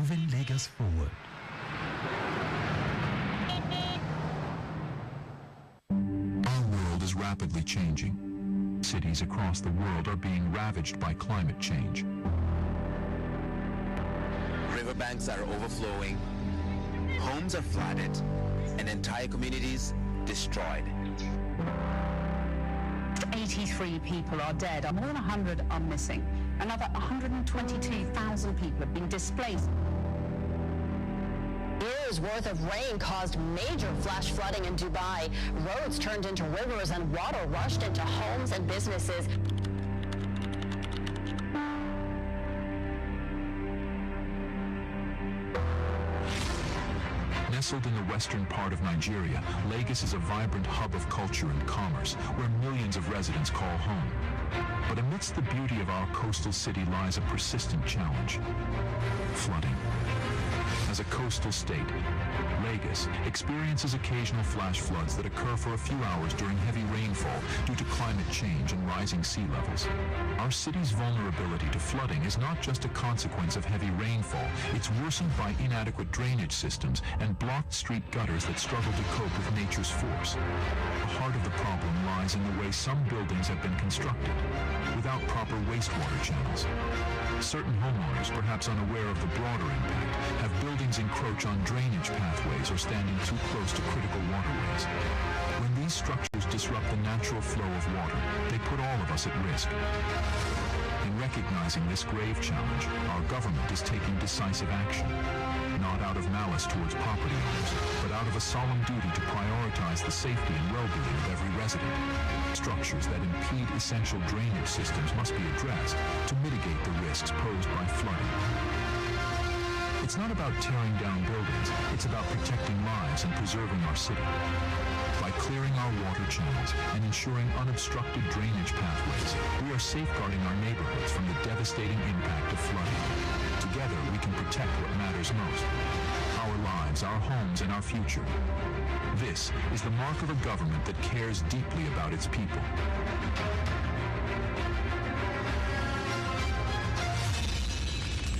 moving Lagos forward. Our world is rapidly changing. Cities across the world are being ravaged by climate change. Riverbanks are overflowing, homes are flooded, and entire communities destroyed. 83 people are dead, more than 100 are missing. Another 122,000 people have been displaced. Years worth of rain caused major flash flooding in Dubai. Roads turned into rivers and water rushed into homes and businesses. Nestled in the western part of Nigeria, Lagos is a vibrant hub of culture and commerce, where millions of residents call home. But amidst the beauty of our coastal city lies a persistent challenge: flooding. As a coastal state, Lagos experiences occasional flash floods that occur for a few hours during heavy rainfall due to climate change and rising sea levels. Our city's vulnerability to flooding is not just a consequence of heavy rainfall, it's worsened by inadequate drainage systems and blocked street gutters that struggle to cope with nature's force. The heart of the problem lies in the way some buildings have been constructed, without proper wastewater channels. Certain homeowners, perhaps unaware of the broader impact, have buildings encroach on drainage pathways or standing too close to critical waterways. When these structures disrupt the natural flow of water, they put all of us at risk. In recognizing this grave challenge, our government is taking decisive action, not out of malice towards property owners, but out of a solemn duty to prioritize the safety and well-being of every resident. Structures that impede essential drainage systems must be addressed to mitigate the risks posed by flooding. It's not about tearing down buildings, it's about protecting lives and preserving our city. By clearing our water channels and ensuring unobstructed drainage pathways, we are safeguarding our neighborhoods from the devastating impact of flooding. Together, we can protect what matters most: our lives, our homes, and our future. This is the mark of a government that cares deeply about its people.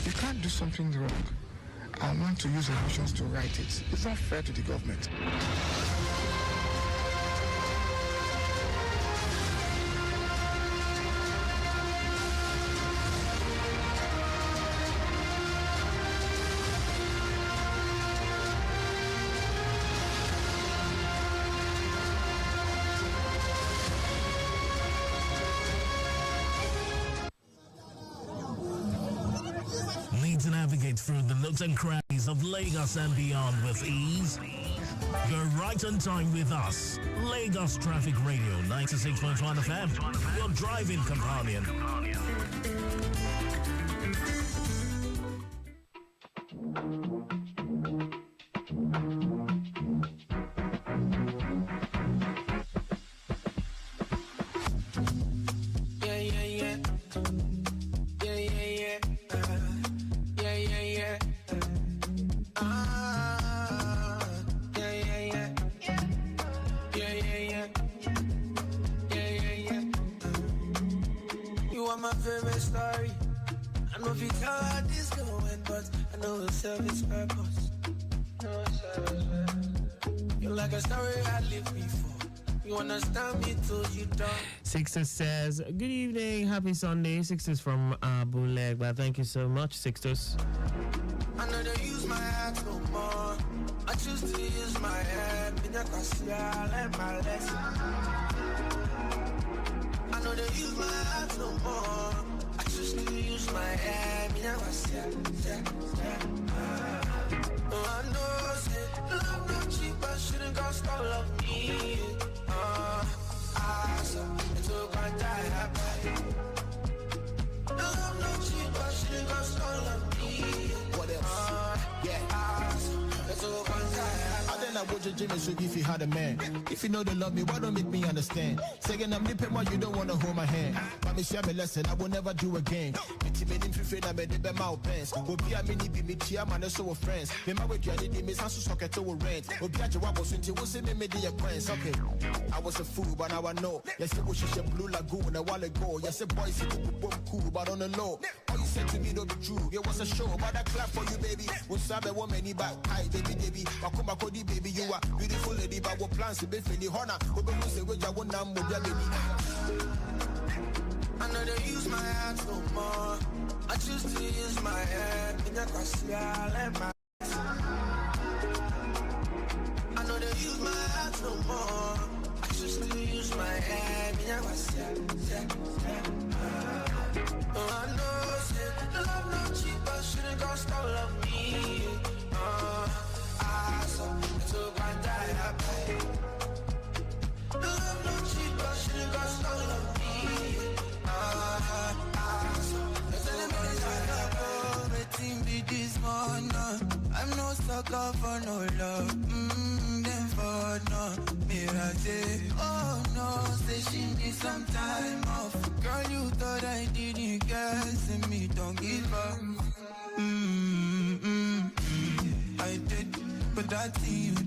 You can't do something wrong and want to use emotions to right it. It's not fair to the government. Need to navigate through the nooks and crannies of Lagos and beyond with ease? Go right on time with us. Lagos Traffic Radio 96.1 FM, your driving companion. My favorite story. I know if you tell how this going, but I know it'll serve its purpose. You're like a story I lived before. You understand me till you don't. Sixtus says, good evening, happy Sunday. Sixtus from Buleg, but thank you so much, Sixtus. I know they use my heart no more. I choose to use my head. I learned my lesson. I know they use my heart no more. I choose to use my head. Oh, I know, say, love not cheap, but shouldn't cost all of me. So it took my time. Love not cheap, but shouldn't cost all of me. What else? So it took my time. I would you Jimmy so if you had a man. If you know they love me, why don't make me understand? Saying I'm nipping why you don't wanna hold my hand. But me share me lesson, I will never do again. It's me in free I made the mouth pants. Obi a mini be me tia man so friends. Me my way journey me sans socket to rent. Obi a jawabo sunti will see me the acquaintance. Okay. I was a fool, but now I know. Yes, it was a blue lagoon a while ago. Yes, a boy said boom cool, but on the low. All you said to me don't be true. It was a show, but I clap for you, baby. When Sabe woman back, hi baby. Bakuma Kodi baby, you are beautiful lady, but what plans to be feeling honor. Obi who say which I want now, baby. I know they use my hands no more. I choose to use my head. In your I let my I know they use my hands no more. I choose to use my head. In your oh, I know, say, love not cheap, but shouldn't cost all of me. So I die happy. Love not cheap, but shouldn't cost all of me. I'm no sucker for no love. Then for no mirage. Oh no, say she needs some time off. Girl, you thought I didn't guess, and me don't give up. I did, but that thing you did.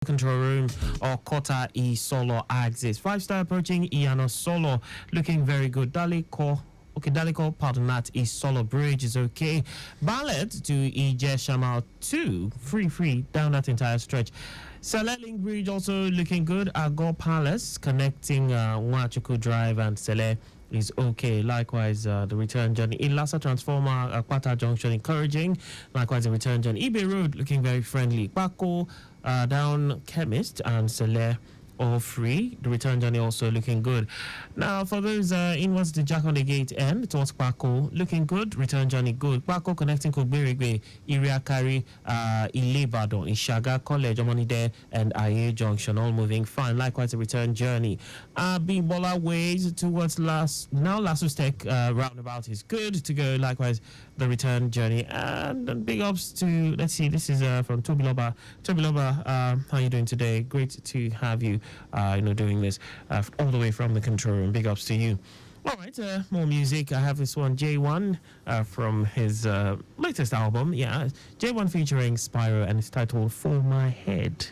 Control room or Kota E Solo axis. 5-star approaching Iano Solo looking very good. Daliko. Okay, Daliko, pardon that. E Solo bridge is okay. Ballet to Ije Shamal 2. Free down that entire stretch. Sele Bridge also looking good. Agor Palace connecting Wachuku Drive and Sele is okay. Likewise, the return journey in Lhasa Transformer, Akpata Junction encouraging. Likewise, the return journey Ibe Road looking very friendly. Bako, down Chemist and Sele all free. The return journey also looking good. Now, for those inwards to Jack on the Gate end towards Bako, looking good. Return journey good. Bako connecting Kogberigwe, Iriakari, Ilebado, Ishaga College, Omonide, and Aye Junction, all moving fine. Likewise, the return journey. Bimbola ways towards Lasustek roundabout is good to go. Likewise, the return journey. And big ups to, let's see, this is from Tobiloba. Tobiloba, how are you doing today? Great to have you, doing this all the way from the control room. Big ups to you. All right, more music. I have this one, J1, from his latest album. Yeah, J1 featuring Spyro, and it's titled For My Head.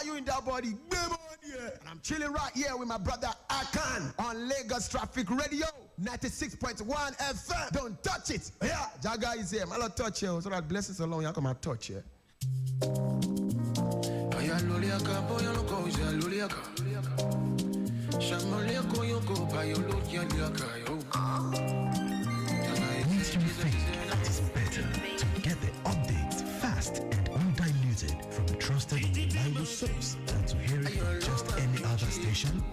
you in that body? And I'm chilling right here with my brother Akan on Lagos Traffic Radio 96.1 FM. Don't touch it. Yeah, Jaga is here. I don't touch you. So that blessings alone, you come and touch you. Needs to be fixed. It is better to get the updates fast and undiluted from trusted reliable source than to hear it from just any other station.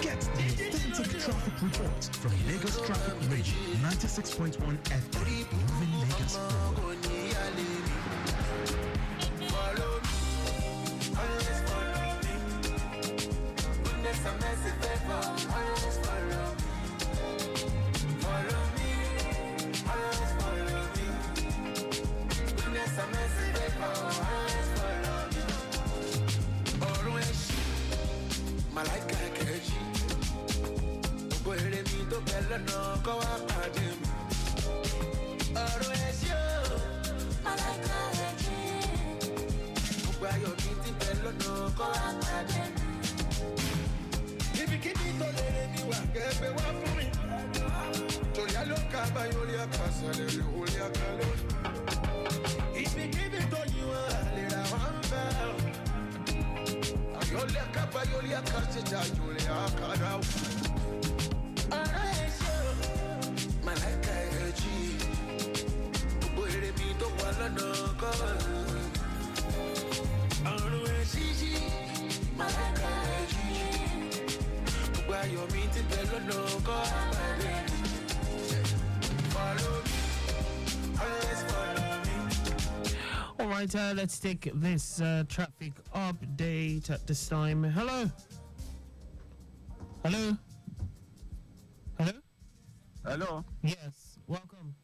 Get the authentic traffic reports from Lagos Traffic Radio 96.1 FM, moving Lagos forward. All right, let's take this traffic update at this time. Hello? Hello? Hello? Hello? Yes, welcome.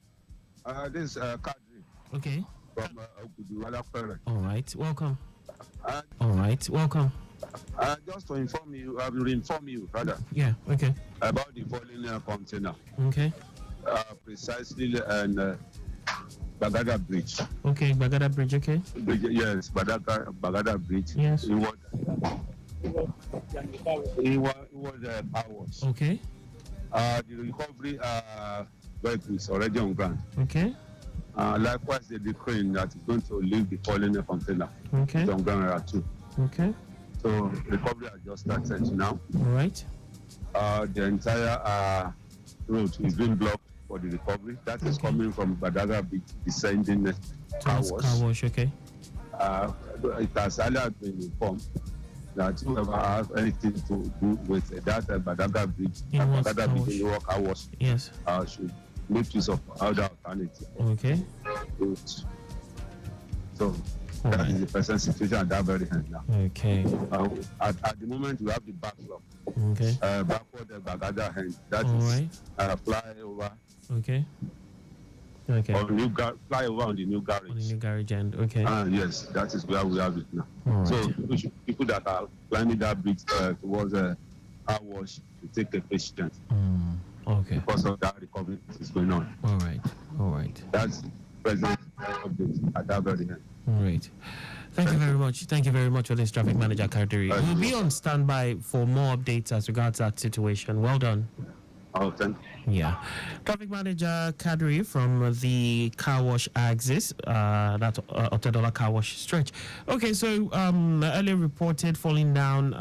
This is Kadri. Okay. From Okudu. All right, welcome. All right, welcome. Just to inform you, I will inform you, rather. Yeah, okay. About the falling container. Okay. Precisely, and Bagada Bridge. Okay, Bagada Bridge, okay. Yes, Bagada Bridge. Yes. It was a car wash. Okay. The recovery vehicle is already on ground. Okay. Likewise, the crane that is going to leave the falling container. Okay. Is on ground too. Okay. So recovery has just started now. All right. The entire road is being blocked for the recovery. That is coming from Badaga Beach, descending car wash. Car wash, okay. It has earlier been informed that whoever has anything to do with that Badaga Bridge, Badaga Beach in the car wash, yes, should make use of other alternative. Okay. So that is the present situation at that very hand now. Okay. At the moment, we have the backlog. Okay. Backward the Bagada hand. That all is right. flyover. Okay. Okay. Or flyover on the new garage. On the new garage end. Okay. Yes, that is where we have it now. All so right. people that are climbing that bridge towards car wash to take a patient. Okay. Because of that recovery is going on. All right. All right. That's present update at that very end. All right. Thank you very much. Thank you very much for this, Traffic Manager Kadiri. We'll be on standby for more updates as regards that situation. Well done. Oh, thank you. Yeah. Traffic Manager Kadri from the car wash axis, that Otedola car wash stretch. Okay, so earlier reported falling down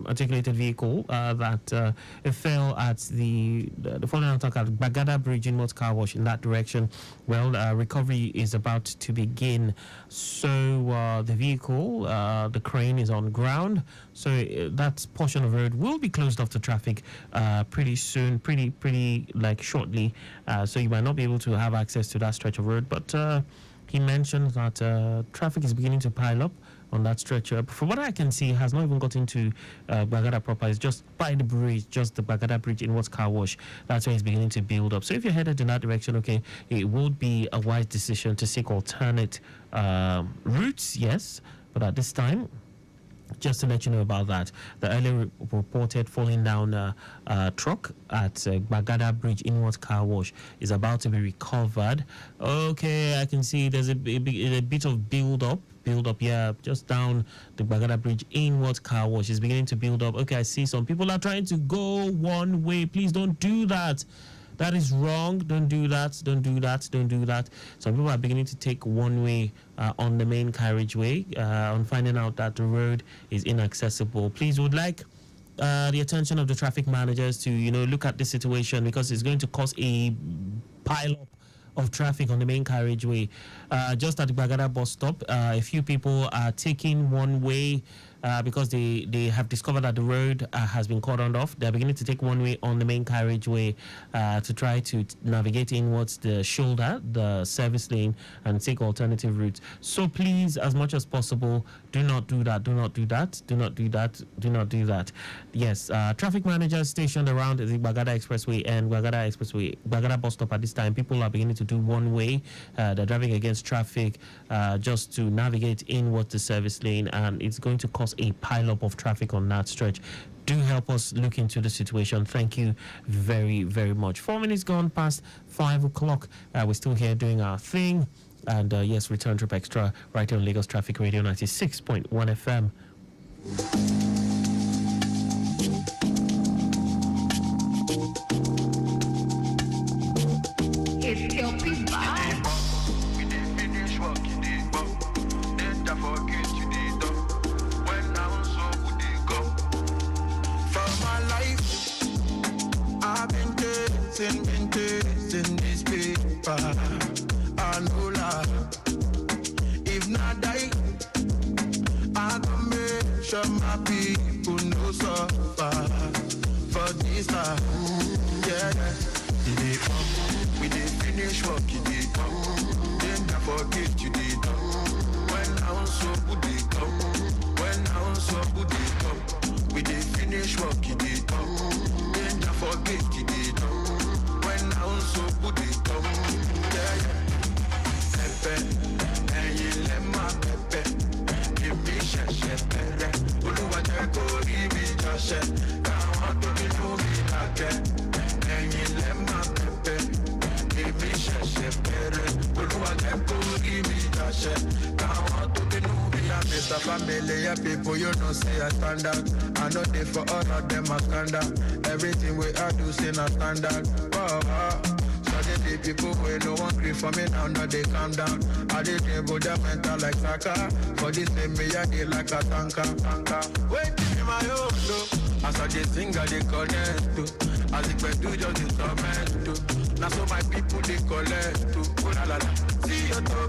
articulated vehicle that it fell at the falling attack at Bagada Bridge in North Car Wash in that direction. Well, recovery is about to begin. So the vehicle, the crane is on ground. So that portion of road will be closed off to traffic pretty soon, pretty like shortly. So you might not be able to have access to that stretch of road. But he mentioned that traffic is beginning to pile up on that stretch. From what I can see, it has not even got into Bagada proper. It's just by the bridge, just the Bagada Bridge in West Car Wash. That's where it's beginning to build up. So if you're headed in that direction, okay, it would be a wise decision to seek alternate routes, yes. But at this time, Just to let you know about that, the earlier reported falling down truck at Bagada Bridge inward car wash is about to be recovered. Okay, I can see there's a bit of build up, yeah, just down the Bagada Bridge inward car wash is beginning to build up. Okay, I see some people are trying to go one way. Please don't do that. That is wrong. Don't do that. Don't do that. Don't do that. Some people are beginning to take one way on the main carriageway on finding out that the road is inaccessible. Please would like the attention of the traffic managers to, look at this situation, because it's going to cause a pile-up of traffic on the main carriageway. Just at the Bagada bus stop, a few people are taking one way because they have discovered that the road has been cordoned off. They're beginning to take one way on the main carriageway to try to navigate inwards the shoulder, the service lane, and take alternative routes. So please, as much as possible, do not do that. Do not do that. Do not do that. Do not do that. Yes, traffic managers stationed around the Bagada Expressway and Bagada bus stop at this time. People are beginning to do one way. They're driving against traffic just to navigate inwards the service lane, and it's going to cause a pile-up of traffic on that stretch. Do help us look into the situation. Thank you very, very much. 4 minutes gone past 5 o'clock. We're still here doing our thing. And yes, Return Trip Extra right here on Lagos Traffic Radio 96.1 FM. It's LP Vibe. Been tasting this paper. I know la. If not die, I can make sure my people no suffer for this life. Yeah, it did come. We did finish work, it did come. Then I forget you did come. When I was so good it come. When I was so good it come. We did finish work, it did come. Then I forget you did come. So good it come, yeah. Pepe, and you let my pepe. Give me share. Uluwa jeko give me just share. Can't want to be no me again. And you let my pepe. Give me share. Uluwa jeko give me just share. Can't want to be no me again. Mr. Family, yeah, people, you know say I stand out. I know they for all of them a scandal. Everything we I do say not standard. The people where no one grief for me now they calm down. I did about their mental like Saka. For this name me I did like a tanker. Wait in my own though. As I just sing I they connect to. As if I do just instrument to. Now so my people they collect to. Oh la la la. See you to.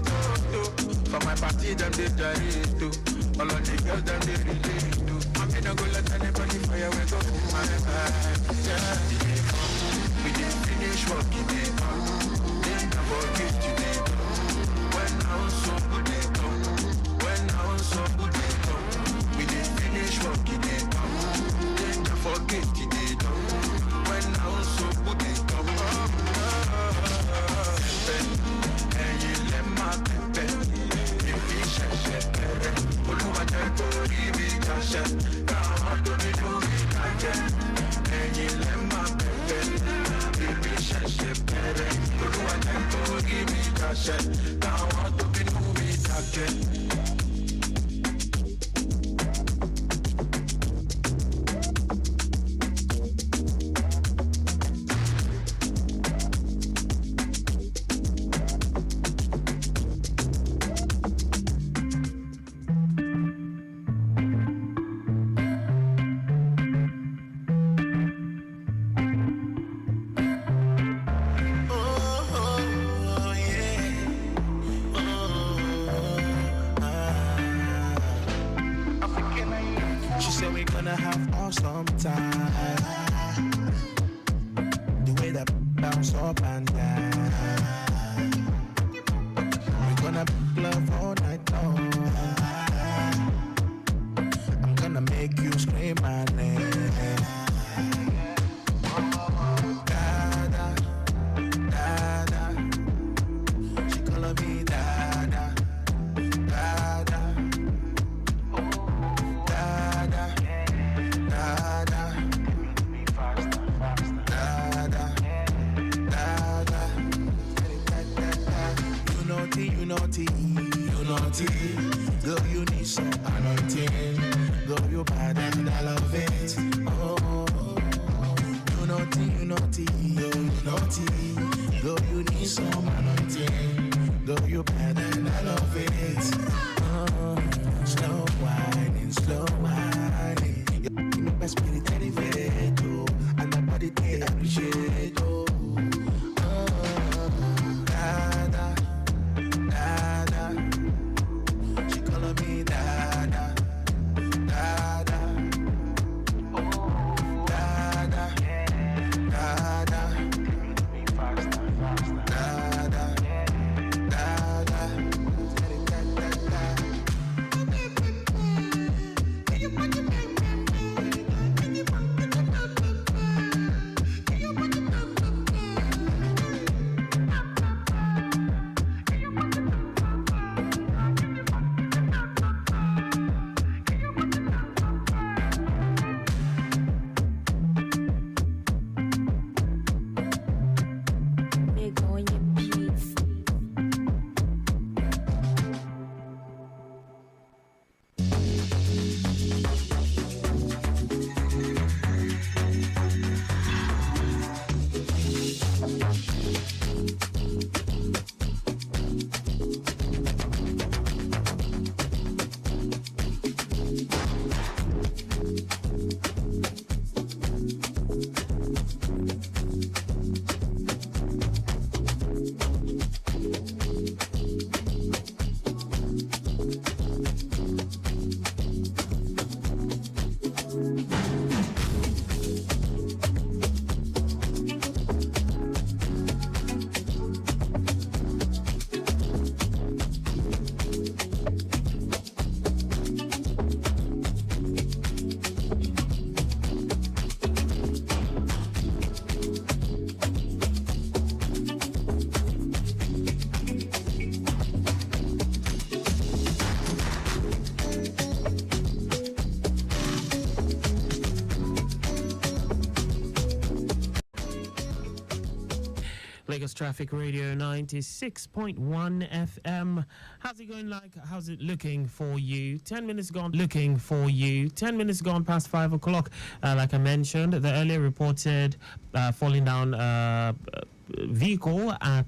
For my party them they carry to. All of the girls them they relate to. I'm gonna go let anybody fire we go to my head. Yeah. We didn't finish what we did. Then I forget you did. When I was so good they come. When I was so good they come. We didn't finish what we did. Then I forget you did. When I was so good they come. And you let my pepe. If you share. Uluwa jeko give me cash. Can't want to be no me again. And you let my pepe. Give me that shit. Now I want to be moving again. naughty, you naughty. Girl, you need some anointing. Girl, you bad and I love it. Oh, you naughty, girl, you naughty. Girl, you need some anointing. Girl, you bad and I love it. Oh, slow whining. You make my spirit elevate, oh, and my body they appreciate, oh. Dada, dada, she calling me dada, dada, oh, dada, dada, dada, dada. Lagos Traffic Radio 96.1 FM. How's it going like? How's it looking for you? 10 minutes gone. Looking for you. 10 minutes gone past 5 o'clock. Like I mentioned, the earlier reported falling down vehicle at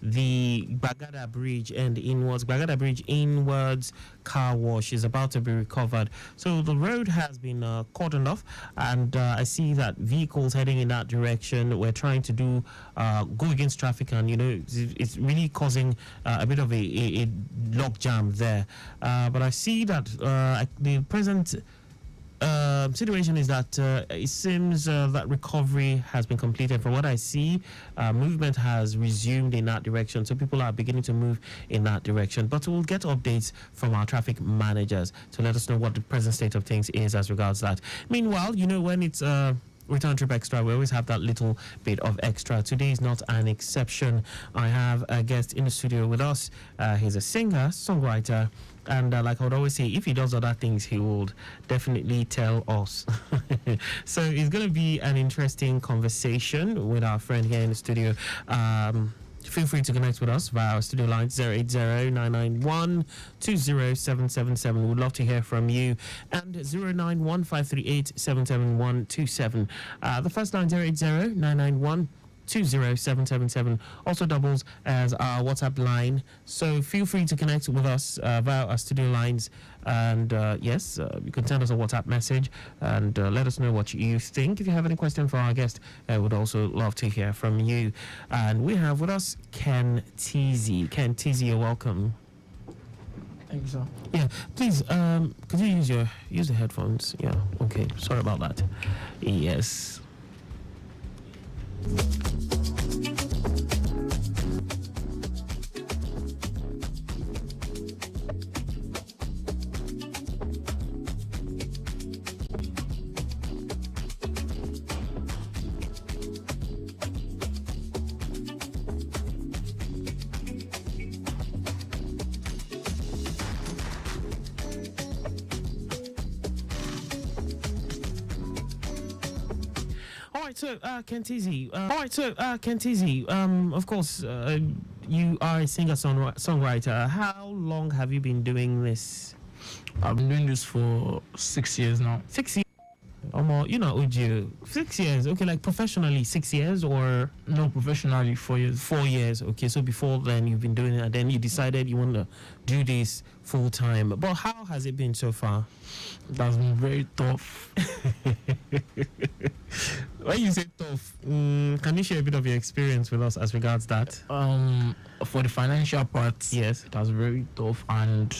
the Bagada Bridge and inwards. Bagada Bridge inwards car wash is about to be recovered. So the road has been cordoned off, and I see that vehicles heading in that direction. We're trying to do go against traffic, and it's really causing a bit of a log jam there. But I see that the present situation is that it seems that recovery has been completed. From what I see, movement has resumed in that direction, so people are beginning to move in that direction. But we'll get updates from our traffic managers to let us know what the present state of things is as regards that. Meanwhile, when it's Return Trip Extra, we always have that little bit of extra. Today is not an exception. I have a guest in the studio with us. He's a singer, songwriter, and like I would always say, if he does other things, he would definitely tell us. So it's going to be an interesting conversation with our friend here in the studio. Feel free to connect with us via our studio line 080-991-20777. We'd love to hear from you. And 091-538-77127. The first line 080-991-20777 also doubles as our WhatsApp line. So feel free to connect with us via our studio lines. And yes, you can send us a WhatsApp message and let us know what you think. If you have any question for our guest, I would also love to hear from you. And we have with us Ken Teasy. Ken Teasy, you're welcome. Thank you, sir. Yeah, please, could you use the headphones? Yeah, okay. Sorry about that. Yes. so Kentizi. Of course, you are a singer-songwriter. How long have you been doing this? I've been doing this for 6 years now. 6 years? You know, Uju, 6 years. Okay, like professionally, 6 years or? No, professionally, 4 years. 4 years. Okay, so before then you've been doing it, and then you decided you want to do this full time. But how has it been so far? It has been very tough. When you say tough, can you share a bit of your experience with us as regards that? For the financial part, yes, it was very tough, and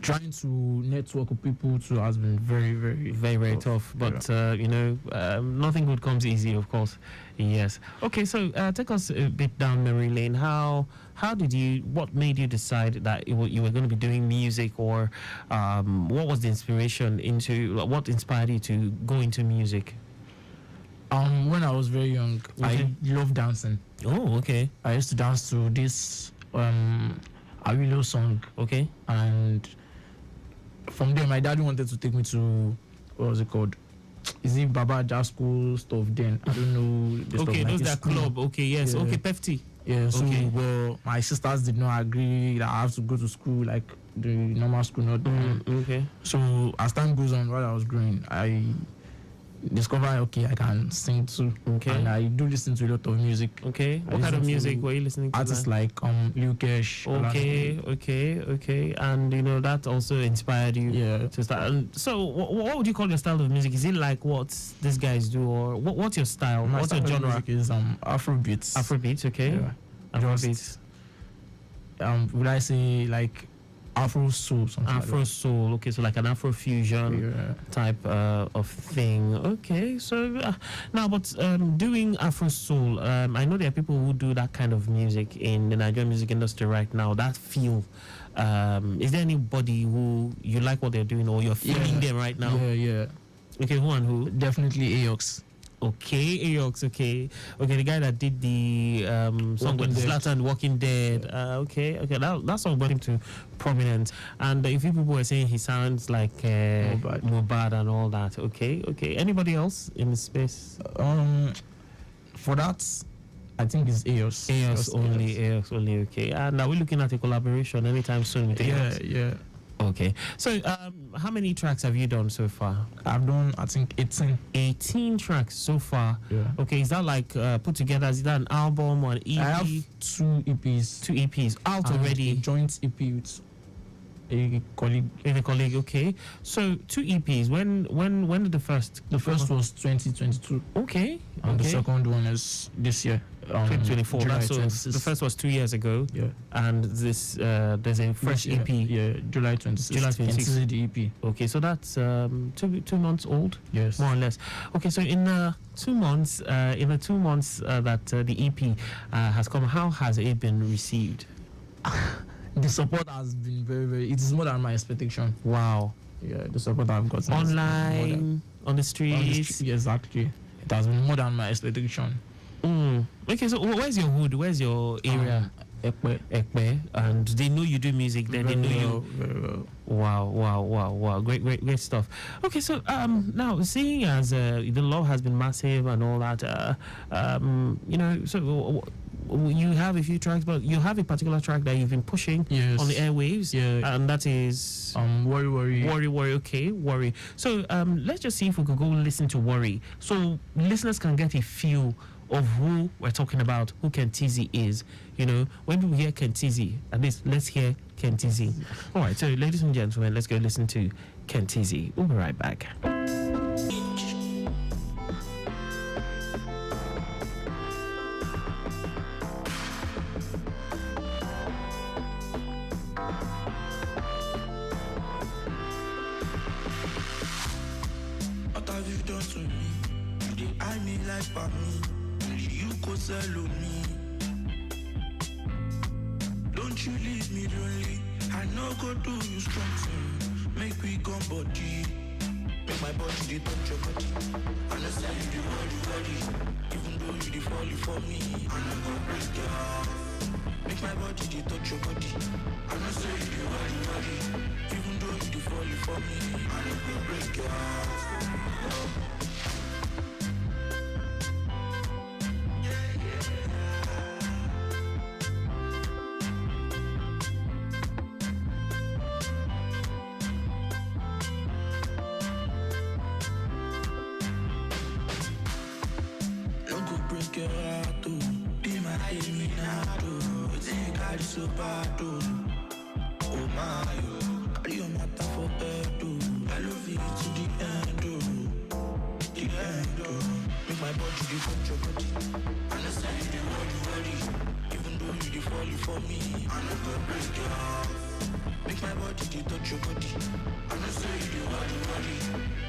trying to network with people too has been very, very, very tough. But you know, nothing good comes easy, of course. Yes. Okay, so take us a bit down memory lane. What made you decide that you were going to be doing music, or what was the inspiration what inspired you to go into music? When I was very young, okay. I loved dancing. Oh, okay. I used to dance to this Awilo song. Okay. And from there, my daddy wanted to take me to, what was it called? Is it Baba Jazz School stuff then? I don't know. Okay, those that club. Okay, yes. Yeah. Okay, Pefti. Yeah, so okay. Well, my sisters did not agree that I have to go to school like the normal school, not okay. So as time goes on, while I was growing, I discovered I can sing too. Okay. And I do listen to a lot of music. Okay. What kind of music were you listening to? Artists like Lil Kesh. Okay. And you know that also inspired you to start. And so what would you call your style of music? Is it like what these guys do, or what's your style? What's your genre? Music is Afrobeats. Afrobeats, okay. Yeah. Afrobeats. Would I say like Afro soul? Afro soul, okay, so like an Afro fusion type of thing. Okay, so now, but doing Afro soul, I know there are people who do that kind of music in the Nigerian music industry right now. That feel, is there anybody who you like what they're doing, or you're feeling them right now? Yeah. Okay, who and who? Definitely Aox. Okay, Aox, okay, the guy that did the song with Zlatan, Walking Dead. Okay, that song brought him to prominence, and a few people were saying he sounds like Mubad and all that. Okay. Anybody else in the space? For that, I think it's Aox. Aox only. Okay, and are we looking at a collaboration anytime soon with Aox? Yeah. Okay, so how many tracks have you done so far? I've done, I think, 18. 18 tracks so far? Yeah. Okay, is that like put together, is that an album or an EP? I have 2 EPs. 2 EPs out already? A joint EP with a colleague. Okay. So 2 EPs, when did the first? The first was 2022. Okay. And the second one is this year. 2024. The first was 2 years ago. Yeah. And this there's a fresh EP. Yeah, July 26th. July 26th. The EP. Okay, so that's 2 months old. Yes. More or less. Okay, so in 2 months, that the EP has come, how has it been received? The support has been very, it is more than my expectation. Wow. Yeah, the support I've gotten. Online, on the streets. Exactly. It has been more than my expectation. Okay, so where's your hood? Where's your area? Ekpe. And they know you do music, then they know you. Very well. Wow. Great stuff. Okay, so now seeing as the love has been massive and all that, you know, so you have a few tracks, but you have a particular track that you've been pushing on the airwaves, and that is Worry. Okay, Worry. So let's just see if we could go listen to Worry, so listeners can get a feel of who we're talking about, who Kentizi is. You know, when people hear Kentizi, at least let's hear Kentizi. All right, so ladies and gentlemen, let's go listen to Kentizi. We'll be right back. What have you done to me? You did eye me like for me. You could sell me. Don't you leave me lonely. I know go do you strong thing. Make we go body. Make my body they touch your body. I know say you do worry. Even though you dey fall for me, I know go break your heart. Make my body they touch your body. I know say you do worry. Even though you dey fall for me, I know go break your heart. body so bad, oh my, carry your matter for head, I love you to the end, the end, make my body the touch your body, and I say you the worry, even though you the falling for me, I never break your heart, make my body the touch your body, and I say you the worry,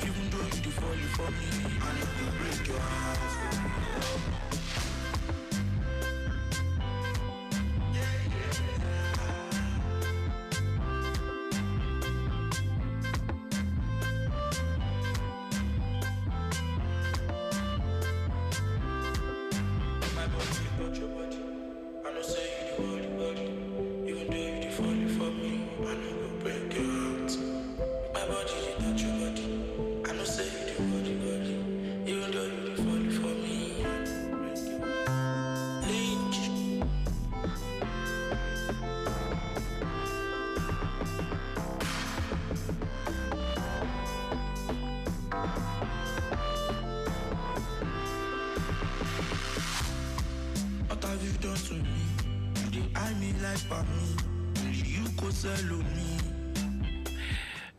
even though you the falling for me, I never break your heart.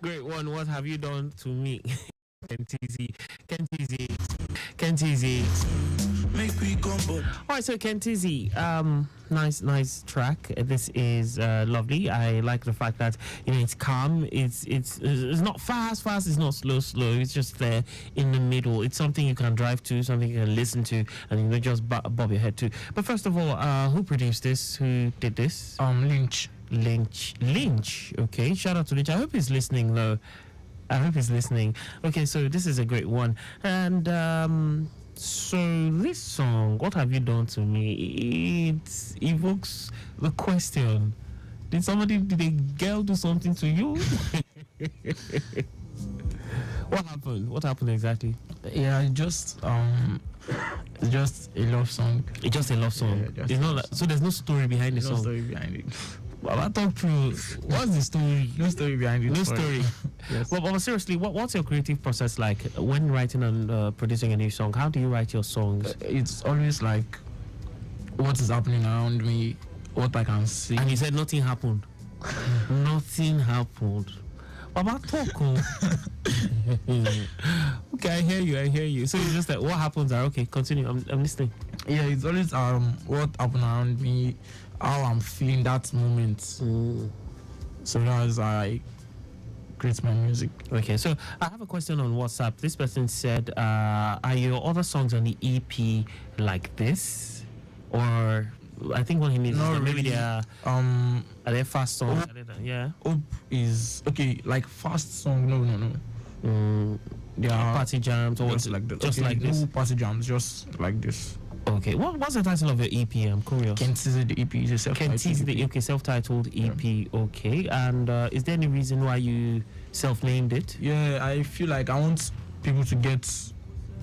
Great one. What have you done to me? Kentizi. Make we come all right, so Kentizi, nice track. This is lovely. I like the fact that it's calm. It's not fast. It's not slow. It's just there in the middle. It's something you can drive to, something you can listen to, and just bob your head to. But first of all, who produced this? Who did this? Lynch. Okay, shout out to Lynch. I hope he's listening though. Okay, so this is a great one. And so this song, What Have You Done to Me? It evokes the question: Did a girl do something to you? What happened exactly? Yeah, just a love song. It's just a love song. Yeah, it's not so there's no story behind the song. No story behind it. Well, talk through. What's the story? No story behind it. No story. Yes. Well, seriously, what's your creative process like when writing and producing a new song? How do you write your songs? It's always like what is happening around me, what I can see. And you said nothing happened. Nothing happened. Baba talk. Okay, I hear you. So it's just like what happens are okay. Continue. I'm listening. Yeah, it's always what happened around me, how I'm feeling that moment. So that's how I create my music. Okay, so I have a question on WhatsApp. This person said, are your other songs on the EP like this? Or I think what he means is that maybe they are they fast songs? Yeah. Hope is okay, like fast song. No. They are party jams or just like that. Just okay, like this. No party jams, just like this. Okay, what's the title of your EP? I'm curious. Kentizi the EP is a self-titled self-titled EP. Yeah. Okay, and is there any reason why you self-named it? Yeah, I feel like I want people to get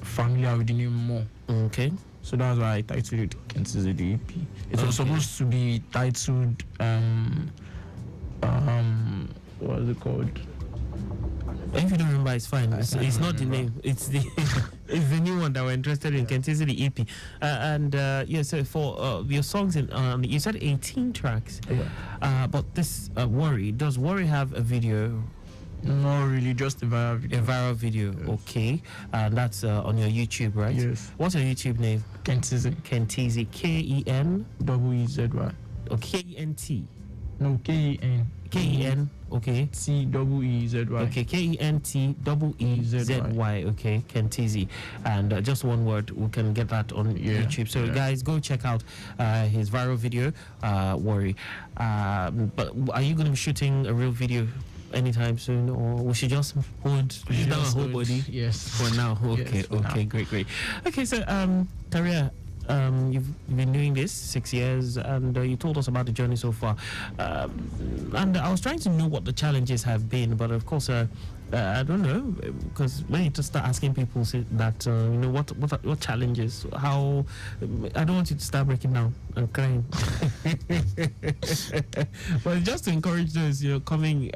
familiar with the name more. Okay. So that's why I titled it Kentizi the EP. It was supposed to be titled what is it called? If you don't remember, it's fine. It's not the name. It's the it's the new one that we're interested in. Kentizi the EP. So for your songs in you said 18 tracks. Yeah. But this Worry, does Worry have a video? No, really, just a viral video. A viral video, yes. Okay. And that's on your YouTube, right? Yes. What's your YouTube name? Kentizi. Kentizi. K-E-N? E-Z-Y. Oh, K-E-N-T? No, K-E-N. K-E-N, okay. T-E-E-Z-Y. Okay, K-E-N-T-E-E-Z-Y, okay, Kentizi. And just one word, we can get that on YouTube. So guys, go check out his viral video, Worry. But are you going to be shooting a real video anytime soon, or we should just hold body? Yes. For now, okay, yes, for okay, now. Great. Okay, so career. You've been doing this 6 years, and you told us about the journey so far. And I was trying to know what the challenges have been, but of course, I don't know, because when you just start asking people that, what challenges, how, I don't want you to start breaking down and crying. But just to encourage those, coming.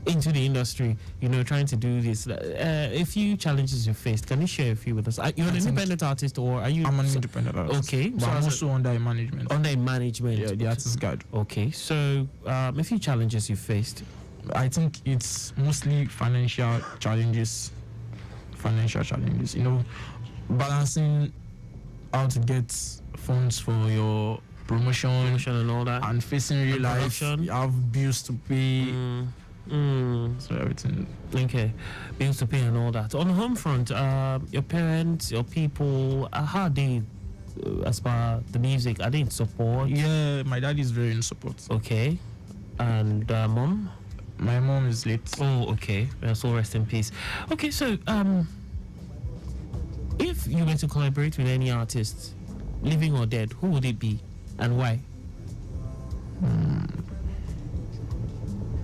into the industry, trying to do this, a few challenges you faced. Can you share a few with us? You're an independent artist, or are you? I'm an independent artist. Okay, but I'm also under a management. Under a management. Yeah, the artist guide. Okay, so a few challenges you faced. I think it's mostly financial challenges. Balancing how to get funds for your promotion and all that, and facing real life. You have bills to pay. So everything. Okay, bills to pay and all that. On the home front, your parents, your people, how are they as per the music? Are they in support? Yeah, my dad is very in support. Okay, and mom? My mom is late. Oh, okay. So rest in peace. Okay, so if you were to collaborate with any artist, living or dead, who would it be and why?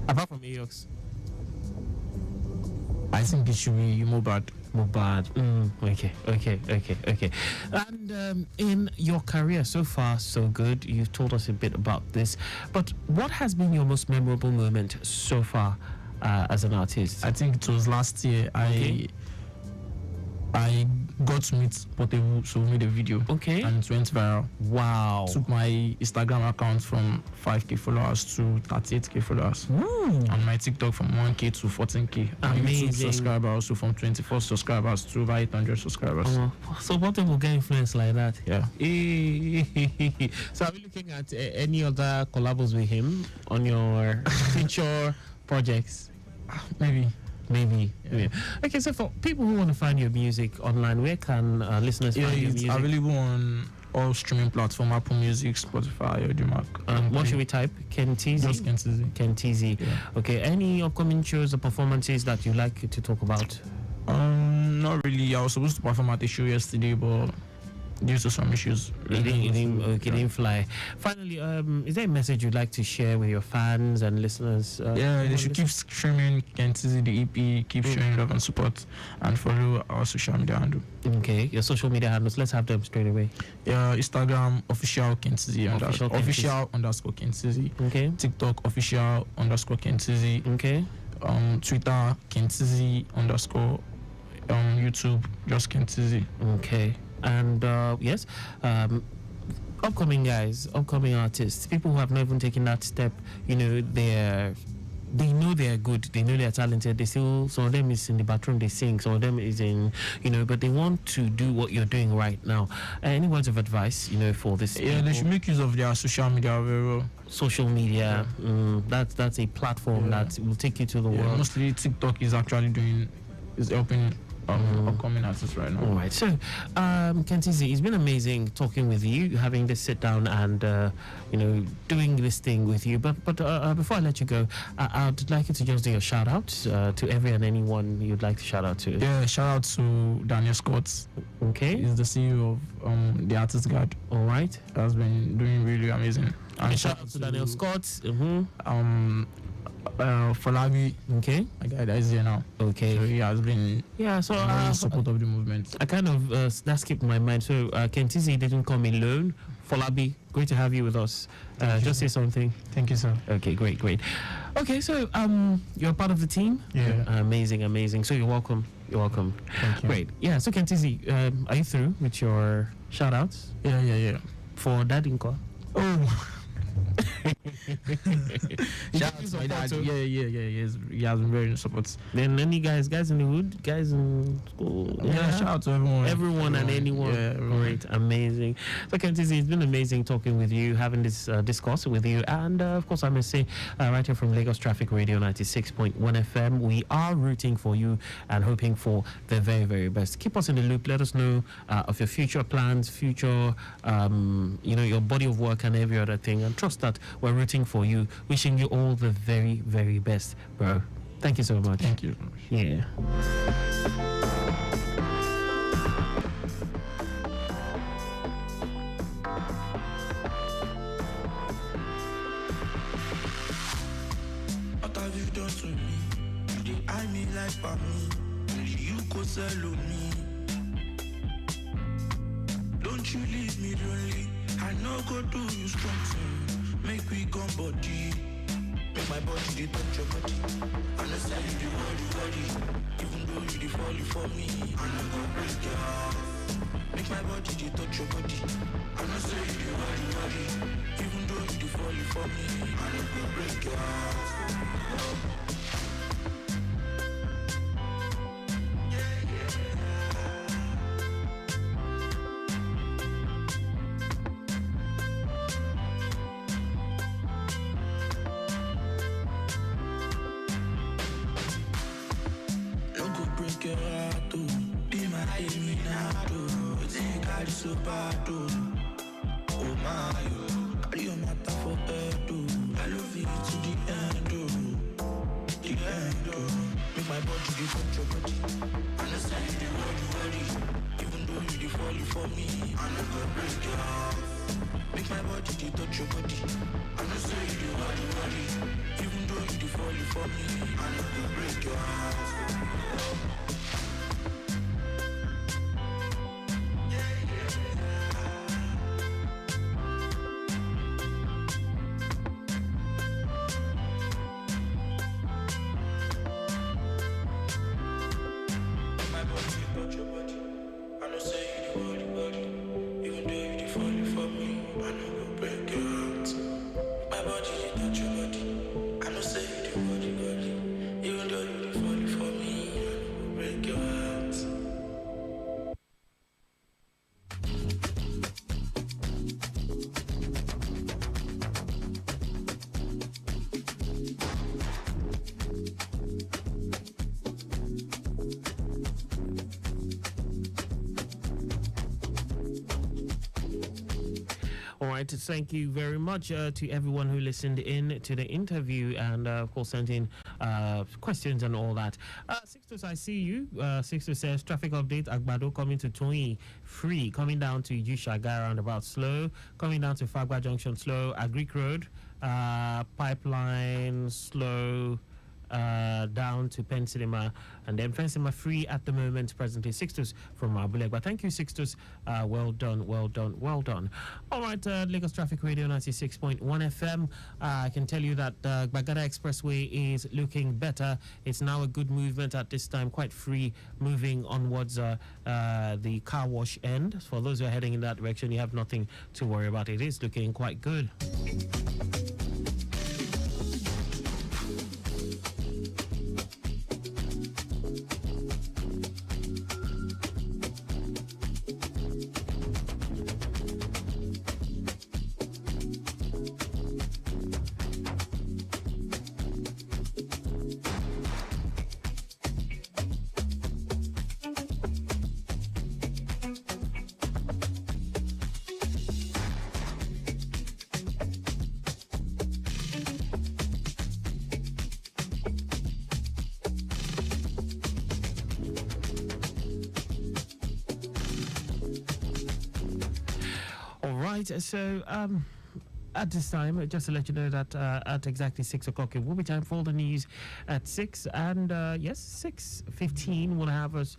Apart from Aox. I think it should be Mobad. Okay. And in your career so far, so good. You've told us a bit about this, but what has been your most memorable moment so far as an artist? I think it was last year. Okay. I got to meet Portable, so we made a video. Okay. And it went viral. Wow. Took my Instagram account from 5k followers to 38k followers. And my TikTok from 1k to 14k. And amazing. YouTube subscribers also from 24 subscribers to over 800 subscribers. So Portable get influence like that? Yeah. So are we looking at any other collabs with him on your future projects? Maybe. Yeah. Okay, so for people who want to find your music online, where can listeners find your music? It's available on all streaming platforms: Apple Music, Spotify, Audiomack. What should we type? Kentizi? Just Kentizi. Kentizi. Yeah. Okay, any upcoming shows or performances that you like to talk about? Not really. I was supposed to perform at a show yesterday, but due to some issues, it didn't fly. Finally, is there a message you'd like to share with your fans and listeners? They should keep streaming Kentizi, the EP, keep showing love and support, and follow our social media handle. Okay, your social media handles, let's have them straight away. Yeah, Instagram official Kentizi, official underscore Kentizi. Okay. TikTok official underscore Kentizi. Okay. Twitter Kentizi underscore. YouTube just Kentizi. Okay. And yes, upcoming artists, people who have not even taken that step, they know they are good, they know they are talented, they still, some of them is in the bathroom, they sing, some of them is in, but they want to do what you're doing right now. Any words of advice, for this? Yeah, people? They should make use of their social media very well. Social media, that's a platform that will take you to the world. Mostly TikTok is helping upcoming artists right now. All right, so Kentizi, it's been amazing talking with you, having this sit down and doing this thing with you. But before I let you go, I'd like you to just do a shout out to every and anyone you'd like to shout out to. Yeah, shout out to Daniel Scott. Okay, he's the CEO of the Artist Guide. All right, has been doing really amazing. And shout out to Daniel Scott. Falabi, okay, a guy that is here now. Okay, so he has been support of the movement. I kind of that skipped my mind. So Kentizi didn't come alone. Falabi, great to have you with us. Just say something. Thank you, sir. Okay, great. Okay, so you're part of the team. Yeah. Amazing. So you're welcome. Thank you. Great. Yeah. So Kentizi, are you through with your shout outs? Yeah. For Dad Inko. Oh. Shout out to my dad. Yeah. He has been very in support. Then any guys in the hood, guys in school. Yeah, shout out to everyone and anyone. Yeah, great, amazing. So Kentizi, it's been amazing talking with you, having this discourse with you, and of course I must say, right here from Lagos Traffic Radio 96.1 FM, we are rooting for you and hoping for the very, very best. Keep us in the loop. Let us know of your future plans, your body of work and every other thing, and trust that we're rooting for you, wishing you all the very, very best, bro. Thank you so much. Thank you. Yeah. What have you done to me? You dey eye me like for me. You go sell me. Don't you leave me lonely. I know go do you strong thing. Make we come body. Make my body they touch your body. I know say you the worry. Even though you the fall for me, I know go break your heart. Make my body they touch your body. I know say you the worry. Even though you the fall for me, I know go break your heart. So bad, oh my, I do your matter for I love you to the end, the end, Make my body get touch your body. I know say you the worry. Even though you the fall for me, I know go break your heart. Make my body get touch your body. I know say you the worry. Even though you the fall for me, I know go break your heart. Thank you very much to everyone who listened in to the interview and of course sent in questions and all that. Sixtus, I see you. Sixtus says traffic update: Agbado coming to Tony free, coming down to Yushaga roundabout slow, coming down to Fagba Junction slow, Agric Road pipeline slow, down to Pensilema, and then Pensilema free at the moment presently. Sixtus from Mabuleg. But thank you, Sixtus. Well done. All right, Lagos Traffic Radio 96.1 FM. I can tell you that Bagada Expressway is looking better. It's now a good movement at this time, quite free, moving onwards the car wash end. For those who are heading in that direction, you have nothing to worry about. It is looking quite good. So at this time, just to let you know that at exactly 6 o'clock, it will be time for all the news at 6. And yes, 6:15 will have us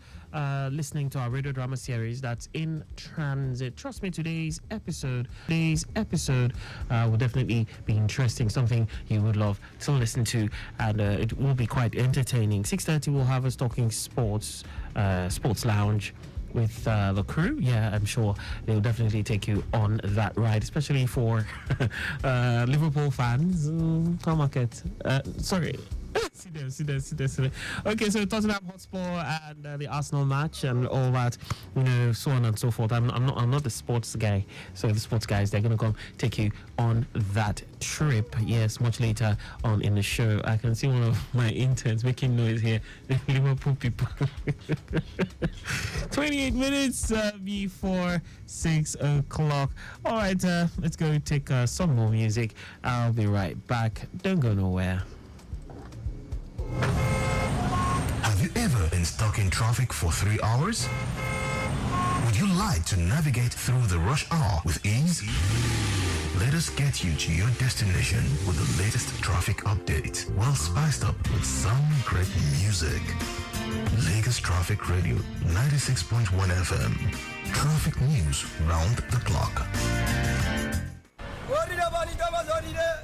listening to our radio drama series that's in transit. Trust me, today's episode will definitely be interesting, something you would love to listen to, and it will be quite entertaining. 6:30 will have us talking sports lounge with the crew. Yeah, I'm sure they'll definitely take you on that ride, especially for Liverpool fans. Sorry. Sit there. Okay, so Tottenham Hotspur and the Arsenal match and all that, so on and so forth. I'm not the sports guy, so the sports guys, they're gonna come take you on that trip. Yes, much later on in the show. I can see one of my interns making noise here. Liverpool people. 28 minutes before 6 o'clock. All right, let's go take some more music. I'll be right back. Don't go nowhere. Have you ever been stuck in traffic for 3 hours? Would you like to navigate through the rush hour with ease? Let us get you to your destination with the latest traffic update, well spiced up with some great music. Lagos Traffic Radio 96.1 FM. Traffic news round the clock. What did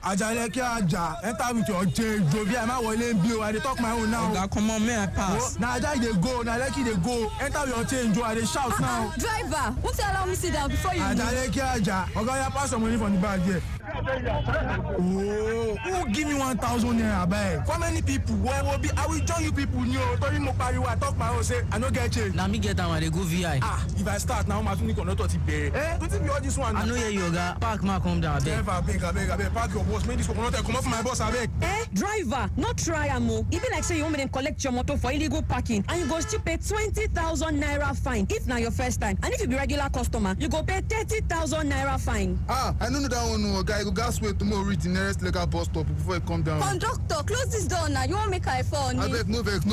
Ajaleke Aja, enter with your change. Jovi, I'm not willing to I dey talk my own now. Come on, man, I pass. Now Aja they go, now Lekki they go. Enter with your change, Joe. I dey shout now. Driver, won't you allow me sit down before you Ajaleke Aja, okay, you pass some money from the bag here. Oh, who give me 1,000 naira, bag? For many people, where will be? I will join you people. No, Tori Mopari, I talk my own. Say I no get change. Now me get down, they go VI. If I start now, my finish cannot touch it. What if you all this one? I know you yoga. Park ma come down. I beg. Park your boss. Make this one not come off my boss. I beg. Driver, not try amo. Even like say you want me to collect your motor for illegal parking, and you go still pay 20,000 naira fine if now your first time. And if you be regular customer, you go pay 30,000 naira fine. I don't know that one. No, guy, go gas wait tomorrow reach the nearest legal bus stop before you come down. Conductor, close this door now. You want make I fall? I beg, no vex.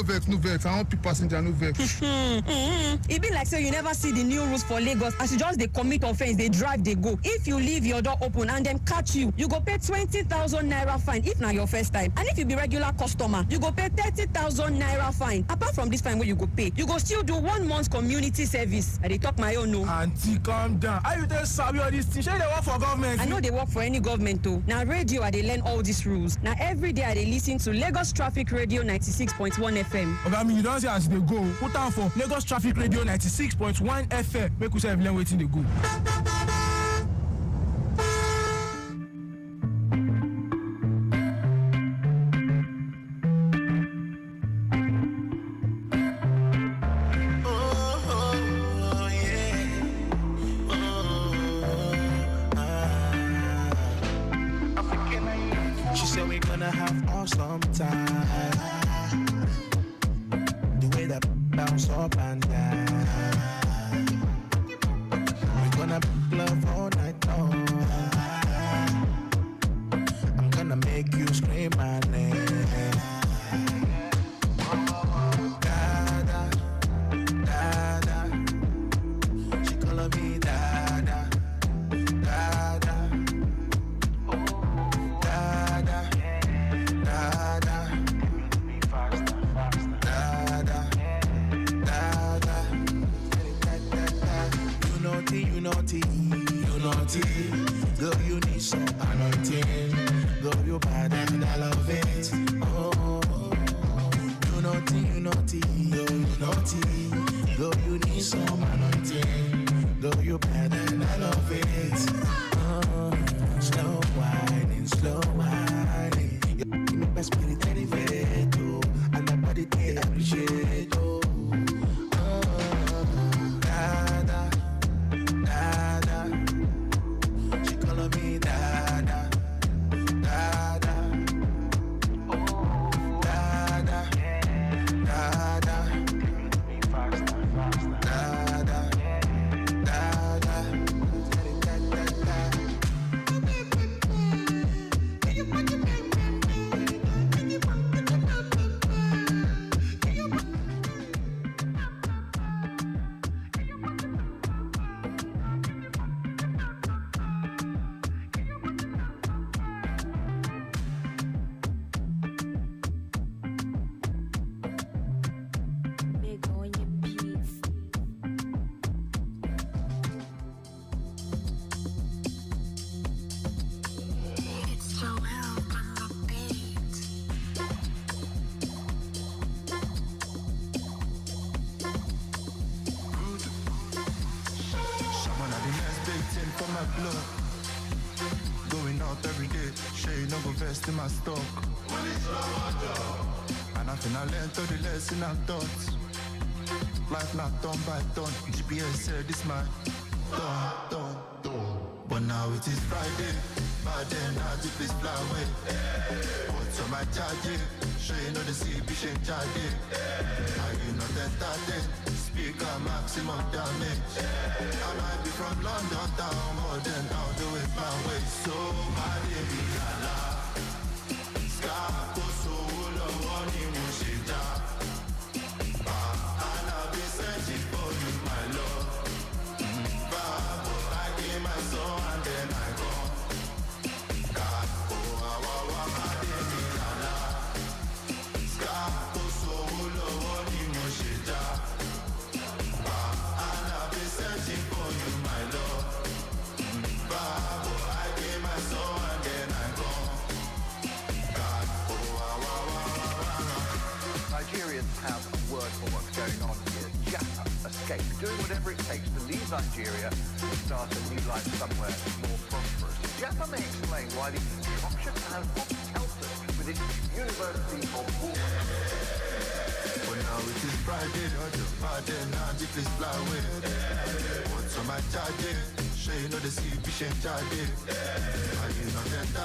I want people passenger, no vex. It be like say you never see the new rules for Lagos. As you just they commit offense, they drive, they go. If you leave your door open and them catch you, you go pay 20,000 naira fine if now your first time. And if you be regular customer, you go pay 30,000 naira fine. Apart from this fine where you go pay, you go still do 1 month community service. I dey talk my own no. Auntie, calm down. Are you just sabi all these things? Shey they work for government? I know they work for any government too. Now radio I dey learn all these rules. Now every day I dey listen to Lagos Traffic Radio 96.1 FM. Okay, I mean you don't say as they go. Put down for Lagos Traffic Radio 96.1 FM. Make we say learn waiting they go. Have awesome time. The way that bounce up and down. We're gonna love all night long. I'm gonna make you scream my name. Dada, dada. She calling me dada, dada. You naughty, girl, you need some anointing. Girl, you bad and I love it. Oh, you naughty, girl, you naughty. Girl, you need some anointing. Girl, you bad and I love it. Oh, slow whining. You make my spirit elevate, oh, and my body they appreciate, oh. Me dada, dada, oh, dada, dada, dada, Going out every day, shade no go vest in my stock. And I finna learn to the lesson I've taught. Life not done by done. GPS said this my done. But now it is Friday. But then I just please fly away. What's on my charge? Sure you know the CP shake charge. Are you not entertained? Speaker maximum damage. I might be from London town, but then I'll do it my way. So my baby gala. Scarco solo one mushida. And I'll be searching for you, my love. I gave my soul and then I go. My baby gala. Scarco solo one mushida. Searching for you, my love. I gave whatever it takes to leave Nigeria and start a new life somewhere more prosperous. Jaffa may explain why the option has helped us with its University of Water. Well, now it is Friday, not the Friday, now the place fly away. What's on my charge? Sure you know the CP charge. Are you not that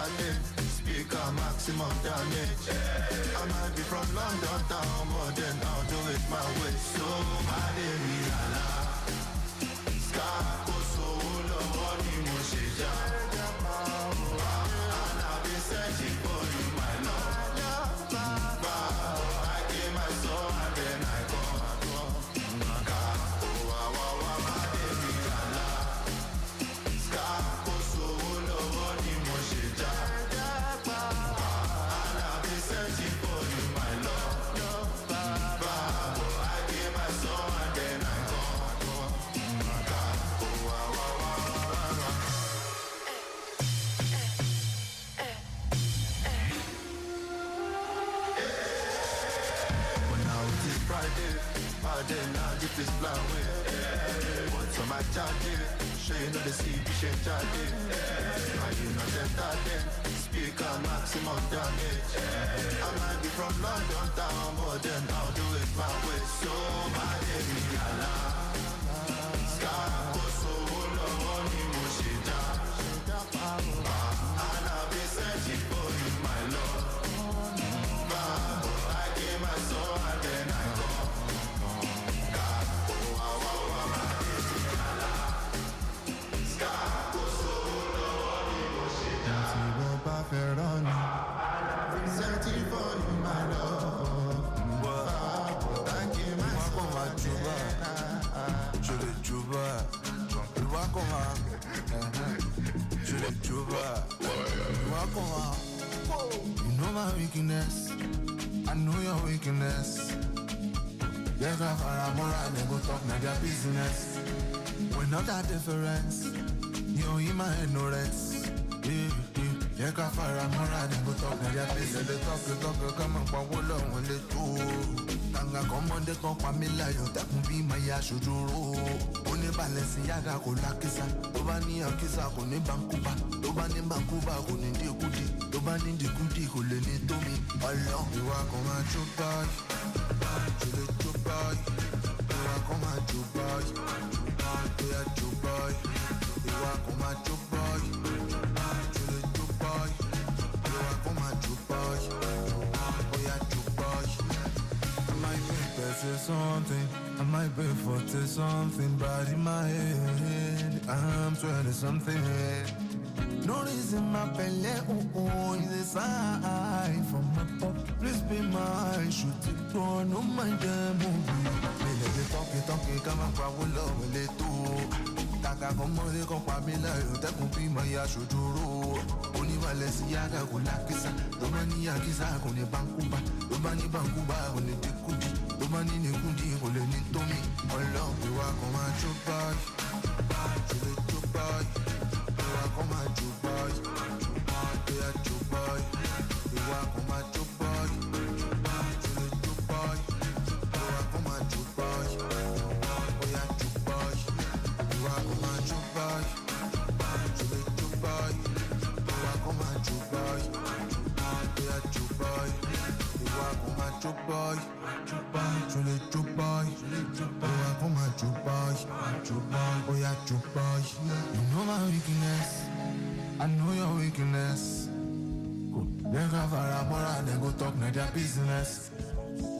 speaker maximum damage? I might be from London town, but then I'll do it my way. So my name is Allah. Scar, so low, and I've been searching for you, my love. I gave my soul and then I go. Now the place fly away. What's on my charge? Sure you know the CP charge. Are you not that speaker maximum damage? I might be from London town, but then I'll do it my way. So my name is Allah. Scar, so low, and I've been searching for you, my love. I gave my soul and then I go. Searching for you, my love. Thank you, my Je le trouve, il voit comment. Je le trouve, il voit comment. You know my weakness, I know your weakness. There's a far more and they go talk na their business. We're not that difference. You in my ignorance. Yeah, fara more and they go talk na their business. They talk, come on, but we'll learn when they do. Tanga come on, they come for me like you. That can be my yashujuro. Only Balenciaga ko lakisa. Dobani akisa ko ne Bankuba. Dobani Bankuba ko ne Ndikudi. Dobani Ndikudi ko le ne Tomi. Allah, you are come and chupai. Je le chupai. You are come and chupai. You are chupai. You are come and chupai. Je le chupai. You are come and chupai. You are chupai. I might be say something, I might be 40 something, but in my head, I'm 20 something. No reason my belly, is a sign from my pop. Please be mine, shoot it down, no mind the movie. Me let it talk, come and crowd with love, will it do? Taka como de compamela, you take me be my yashuduro. Only Balenciaga, go lakisa, Domani Akisa, go ne Bankuba, Domani Bankuba, go ne Tikudi. Domani ne kundi ko le ni tomi Ọlọ́run bí wá kó máa jó báyìí ṣe lè jó báyìí bí wá kó máa jó báyìí bí wá jó báyìí bí wá kó máa jó báyìí ṣe lè jó báyìí bí wá kó máa jó báyìí bí wá jó báyìí bí wá kó máa jó báyìí ṣe lè jó báyìí bí wá kó máa jó báyìí bí wá jó báyìí bí wá kó máa jó báyìí. Je le chupai, oh I come and chupai, oh yeah chupai. You know my weakness, I know your weakness. They go far more and they go talk na their business.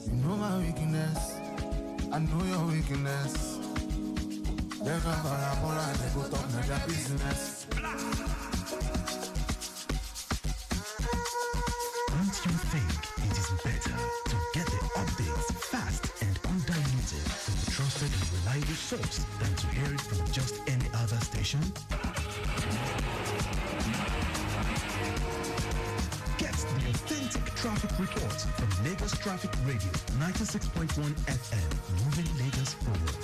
You know my weakness, I know your weakness. They go far more and they go talk na their business. Don't you think it is better to get the updates fast and undiluted from a trusted and reliable source than to hear it from just any other station? Get the authentic traffic reports from Lagos Traffic Radio 96.1 FM, moving Lagos forward.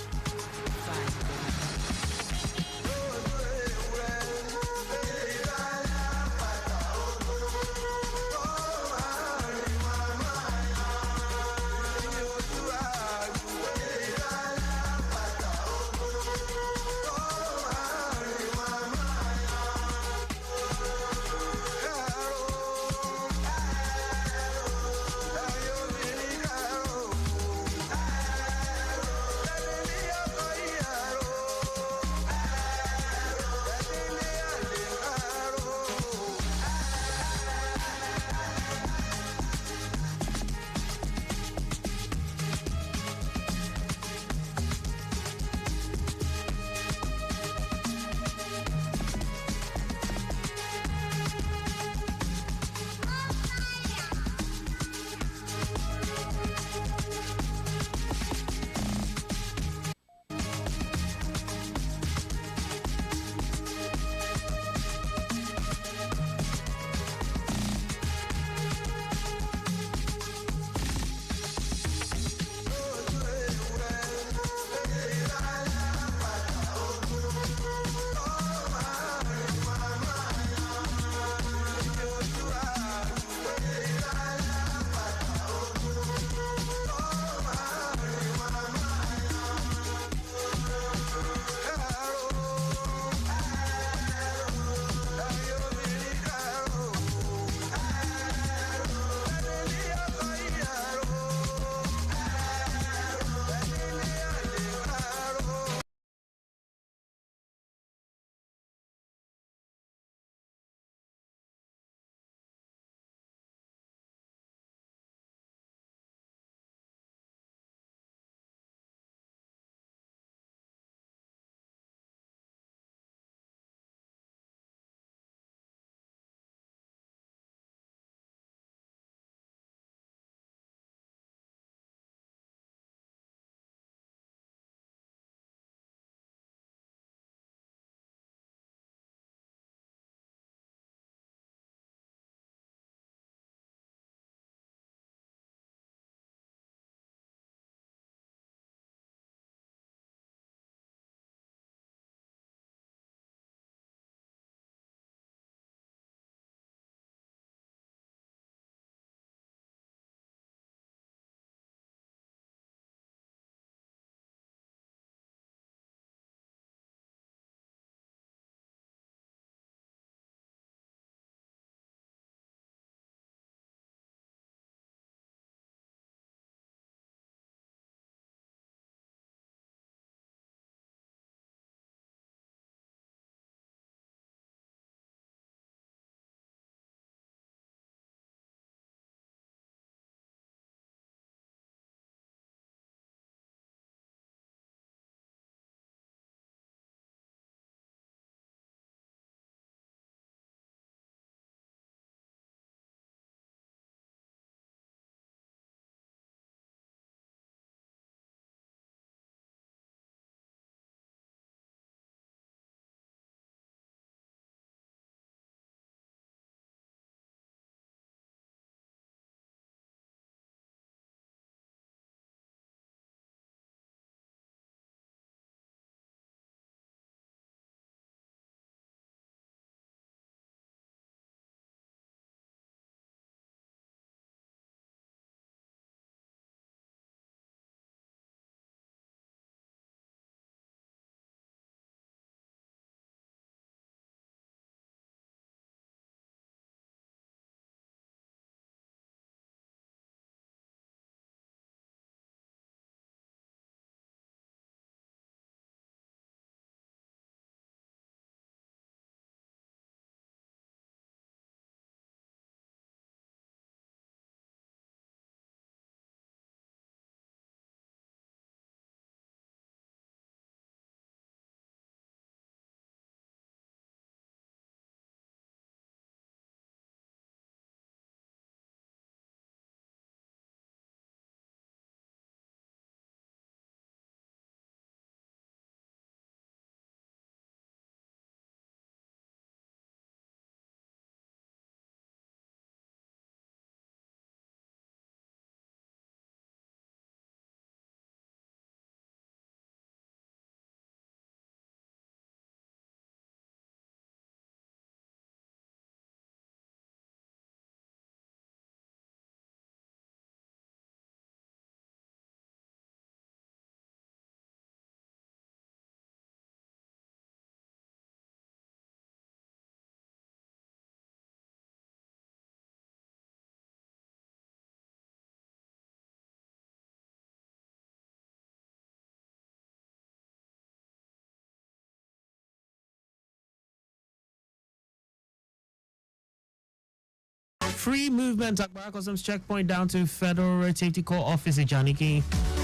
Free movement at Bar Customs checkpoint down to Federal Road Safety Corps Office in Janiki.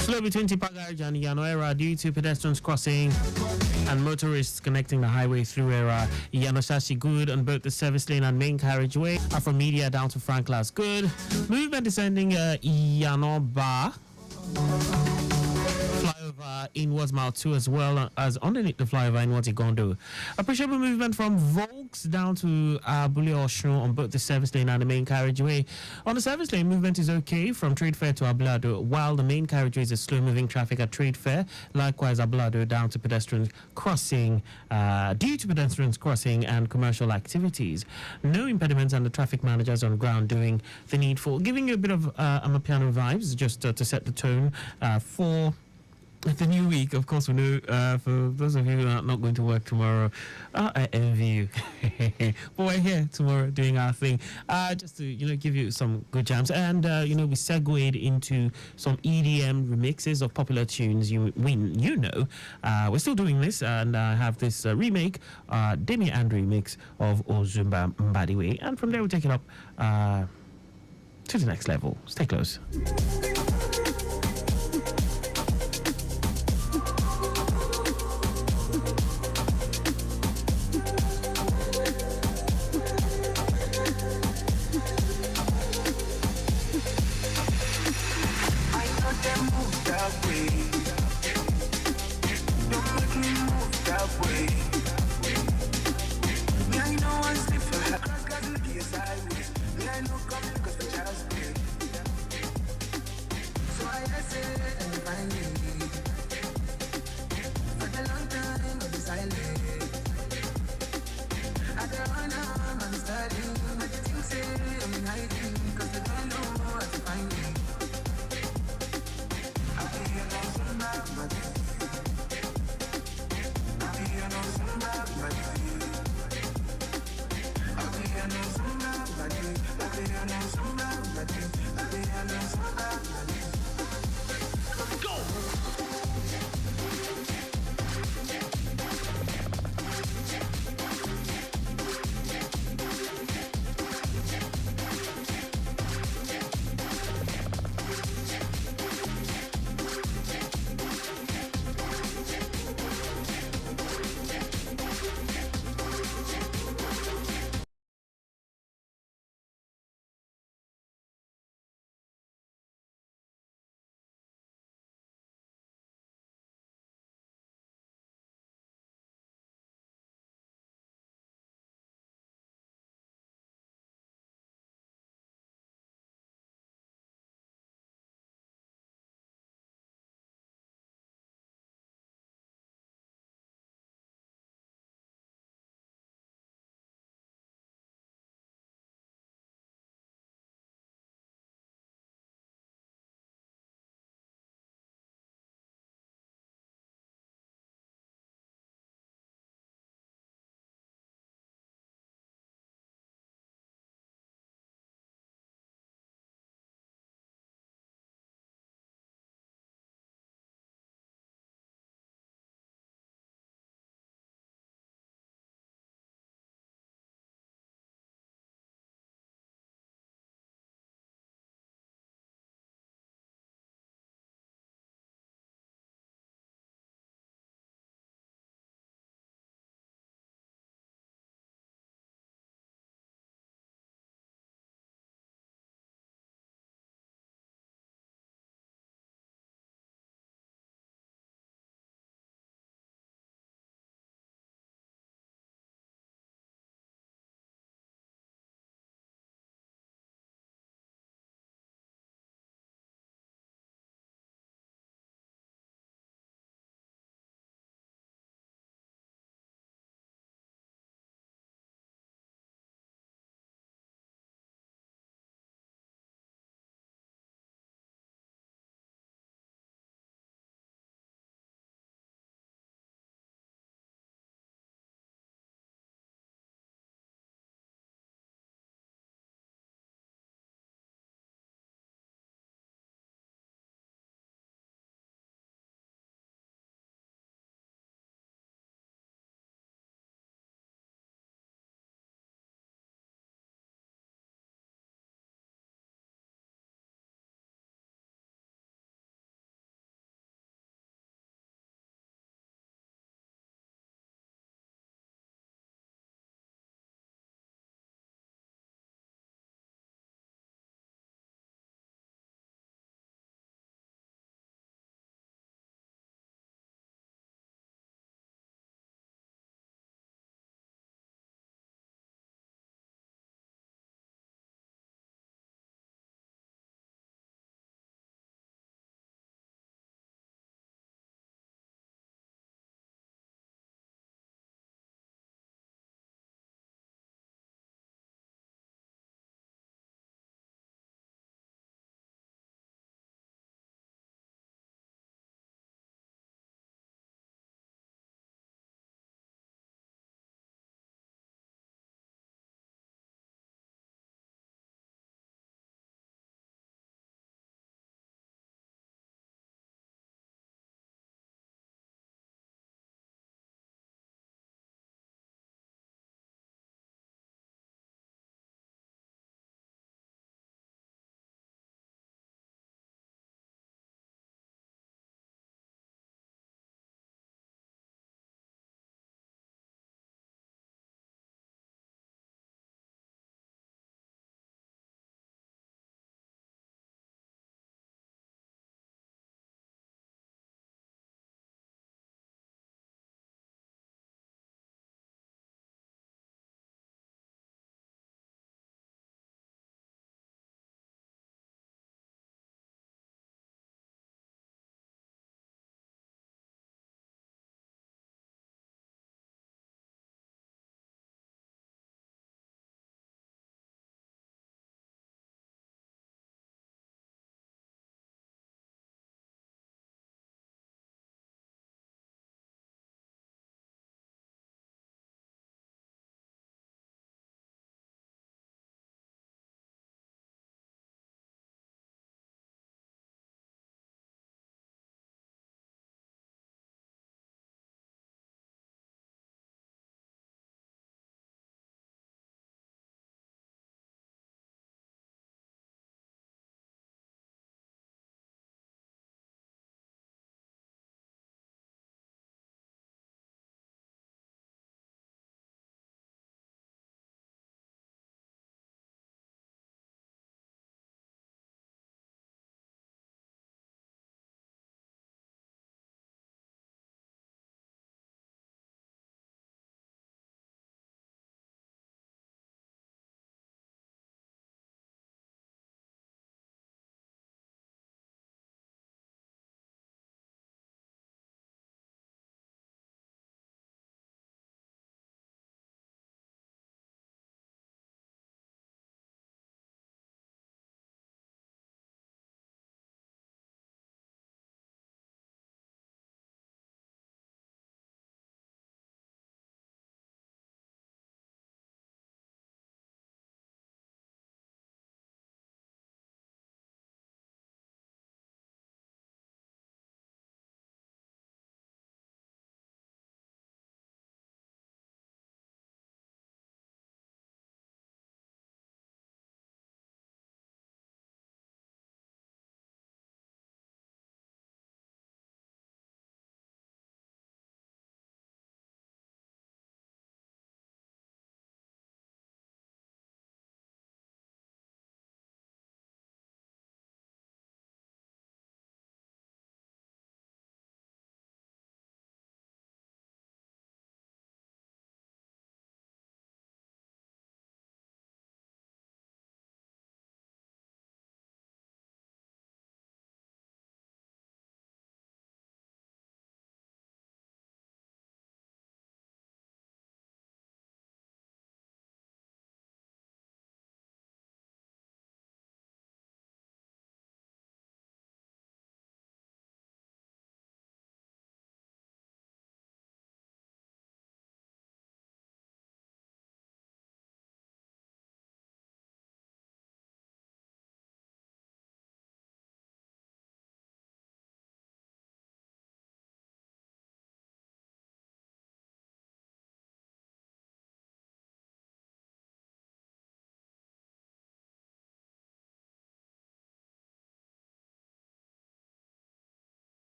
Slow between Tipagarage and Yanoera due to pedestrians crossing and motorists connecting the highway through era. Yanoshashi good on both the service lane and main carriageway. From Media down to Franklas good. Movement descending Yanoba. Flyover inwards mile 2 as well as underneath the flyover inwards Igondo. Appreciable movement from Volks down to Abule Oshun on both the service lane and the main carriageway. On the service lane, movement is okay from Trade Fair to Ablado, while the main carriageway is a slow moving traffic at Trade Fair. Likewise, Ablado down to pedestrians crossing due to pedestrians crossing and commercial activities. No impediments, and the traffic managers on ground doing the needful, giving you a bit of Amapiano vibes just to set the tone for the new week. Of course, we know for those of you who are not going to work tomorrow, I envy you. But we're here tomorrow doing our thing, just to give you some good jams, and we segued into some EDM remixes of popular tunes. We're still doing this, and I have this remake, Demi Andre mix of Ozumba Mbadiwe, and from there we'll take it up to the next level. Stay close.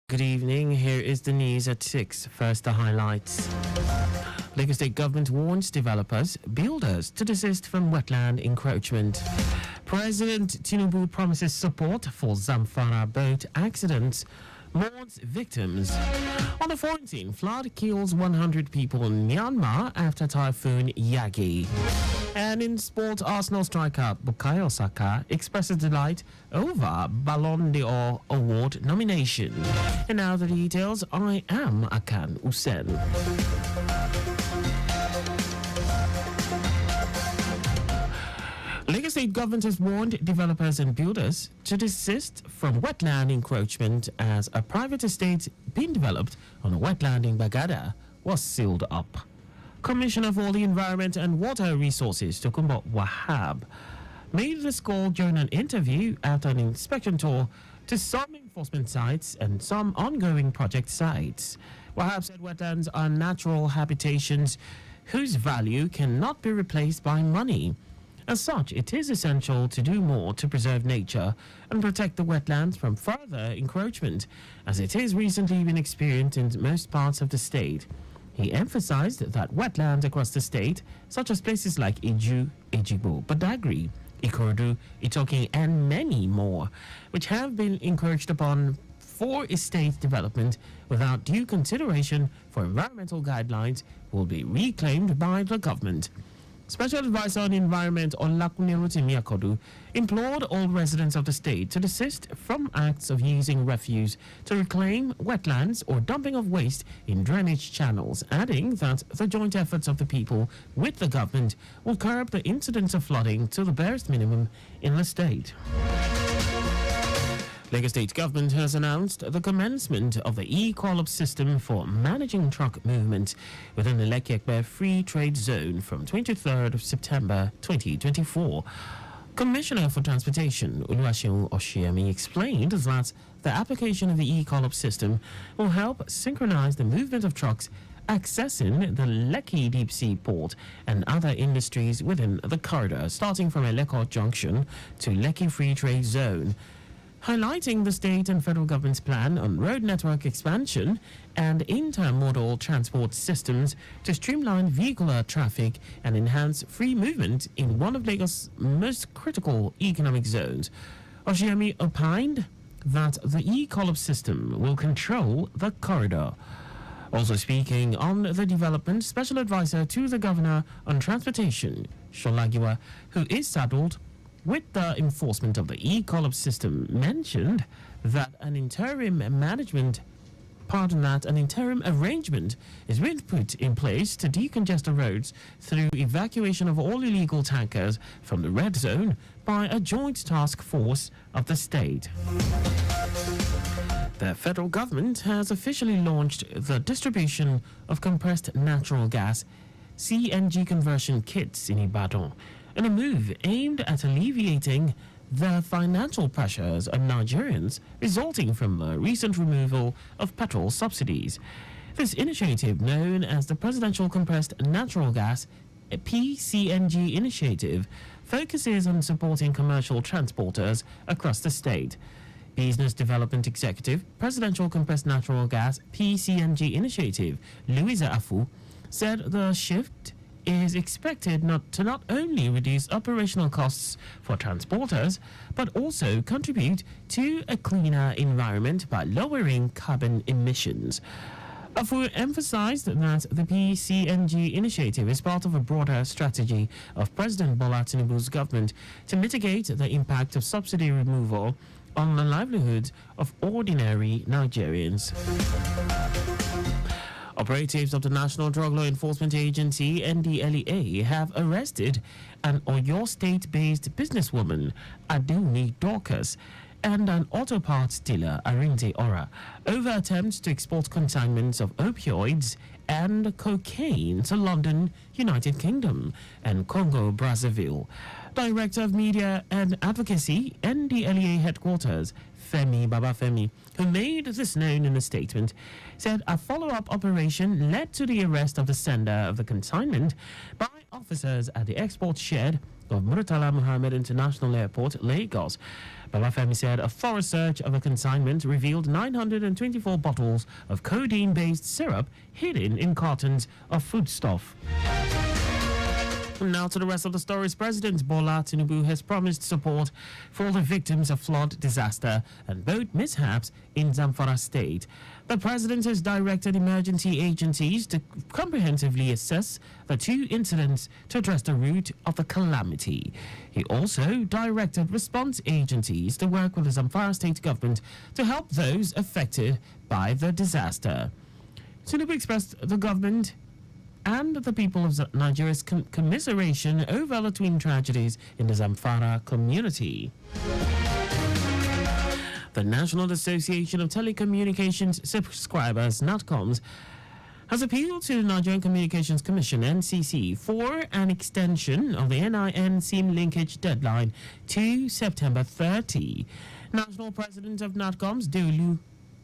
Good evening. Here is the news at 6. First, the highlights. Lagos State government warns developers, builders to desist from wetland encroachment. President Tinubu promises support for Zamfara boat accidents. Mourns victims. On the foreign scene, flood kills 100 people in Myanmar after Typhoon Yagi. And in sport, Arsenal striker Bukayo Saka expresses delight over Ballon d'Or award nomination. And now the details. I am Akan Usen. Lagos State government has warned developers and builders to desist from wetland encroachment as a private estate being developed on a wetland in Bagada was sealed up. Commissioner for the Environment and Water Resources, Tokunbo Wahab, made this call during an interview after an inspection tour to some enforcement sites and some ongoing project sites. Wahab said wetlands are natural habitations whose value cannot be replaced by money. As such, it is essential to do more to preserve nature and protect the wetlands from further encroachment, as it has recently been experienced in most parts of the state. He emphasized that wetlands across the state, such as places like Iju, Ejigbo, Badagry, Ikorodu, Itokin, and many more, which have been encroached upon for estate development without due consideration for environmental guidelines, will be reclaimed by the government. Special Advisor on Environment Olakunle Rotimi Akodu implored all residents of the state to desist from acts of using refuse to reclaim wetlands or dumping of waste in drainage channels, adding that the joint efforts of the people with the government will curb the incidence of flooding to the barest minimum in the state. Lagos State government has announced the commencement of the e-call-up system for managing truck movement within the Lekki-Ekpe Free Trade Zone from 23rd of September 2024. Commissioner for Transportation, Oluwaseun Oshiemi, explained that the application of the e-call-up system will help synchronize the movement of trucks accessing the Lekki Deep Sea Port and other industries within the corridor, starting from Eleko Junction to Lekki Free Trade Zone, highlighting the state and federal government's plan on road network expansion and intermodal transport systems to streamline vehicular traffic and enhance free movement in one of Lagos' most critical economic zones. Oshiemi opined that the e-call-up system will control the corridor. Also speaking on the development, Special Advisor to the Governor on Transportation, Sholagiwa, who is saddled with the enforcement of the e-call-up system, mentioned that an interim arrangement is being put in place to decongest the roads through evacuation of all illegal tankers from the red zone by a joint task force of the state. The federal government has officially launched the distribution of compressed natural gas CNG conversion kits in Ibadan, in a move aimed at alleviating the financial pressures on Nigerians resulting from the recent removal of petrol subsidies. This initiative, known as the Presidential Compressed Natural Gas PCNG initiative, focuses on supporting commercial transporters across the state. Business Development Executive, Presidential Compressed Natural Gas PCNG initiative, Louisa Afu, said the shift is expected not only reduce operational costs for transporters, but also contribute to a cleaner environment by lowering carbon emissions. Afu emphasized that the PCNG initiative is part of a broader strategy of President Bola Tinubu's government to mitigate the impact of subsidy removal on the livelihoods of ordinary Nigerians. Operatives of the National Drug Law Enforcement Agency, NDLEA, have arrested an Oyo State-based businesswoman, Aduni Dorcas, and an auto parts dealer, Arinze Ora, over attempts to export consignments of opioids and cocaine to London, United Kingdom, and Congo, Brazzaville. Director of Media and Advocacy, NDLEA Headquarters, Femi Babafemi, who made this known in a statement, said a follow-up operation led to the arrest of the sender of the consignment by officers at the export shed of Murtala Muhammad International Airport, Lagos. Babafemi said a thorough search of a consignment revealed 924 bottles of codeine-based syrup hidden in cartons of foodstuff. Now to the rest of the stories. President Bola Tinubu has promised support for the victims of flood disaster and boat mishaps in Zamfara state. The president has directed emergency agencies to comprehensively assess the two incidents to address the root of the calamity. He also directed response agencies to work with the Zamfara state government to help those affected by the disaster. Tinubu expressed the government and the people of Nigeria's commiseration over the twin tragedies in the Zamfara community. The National Association of Telecommunications Subscribers, NATCOMS, has appealed to the Nigerian Communications Commission, NCC, for an extension of the NIN SIM linkage deadline to September 30. National President of NATCOMS, Deolu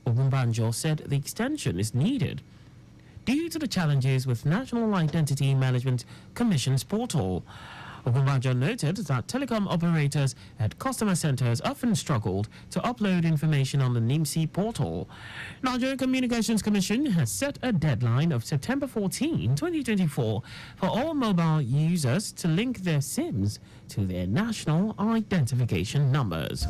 Ogunbanjo, said the extension is needed due to the challenges with National Identity Management Commission's portal. Ogunbanjo noted that telecom operators at customer centers often struggled to upload information on the NIMC portal. Nigerian Communications Commission has set a deadline of September 14, 2024 for all mobile users to link their SIMs to their national identification numbers.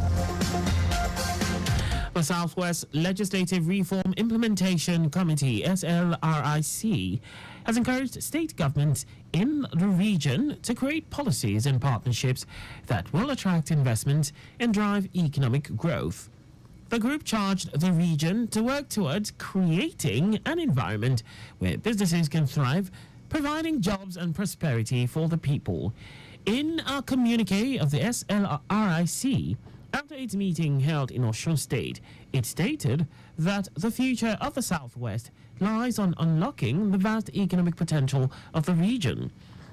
The Southwest Legislative Reform Implementation Committee, SLRIC, has encouraged state governments in the region to create policies and partnerships that will attract investment and drive economic growth. The group charged the region to work towards creating an environment where businesses can thrive, providing jobs and prosperity for the people. In a communique of the SLRIC, after its meeting held in Osun State, it stated that the future of the Southwest lies on unlocking the vast economic potential of the region.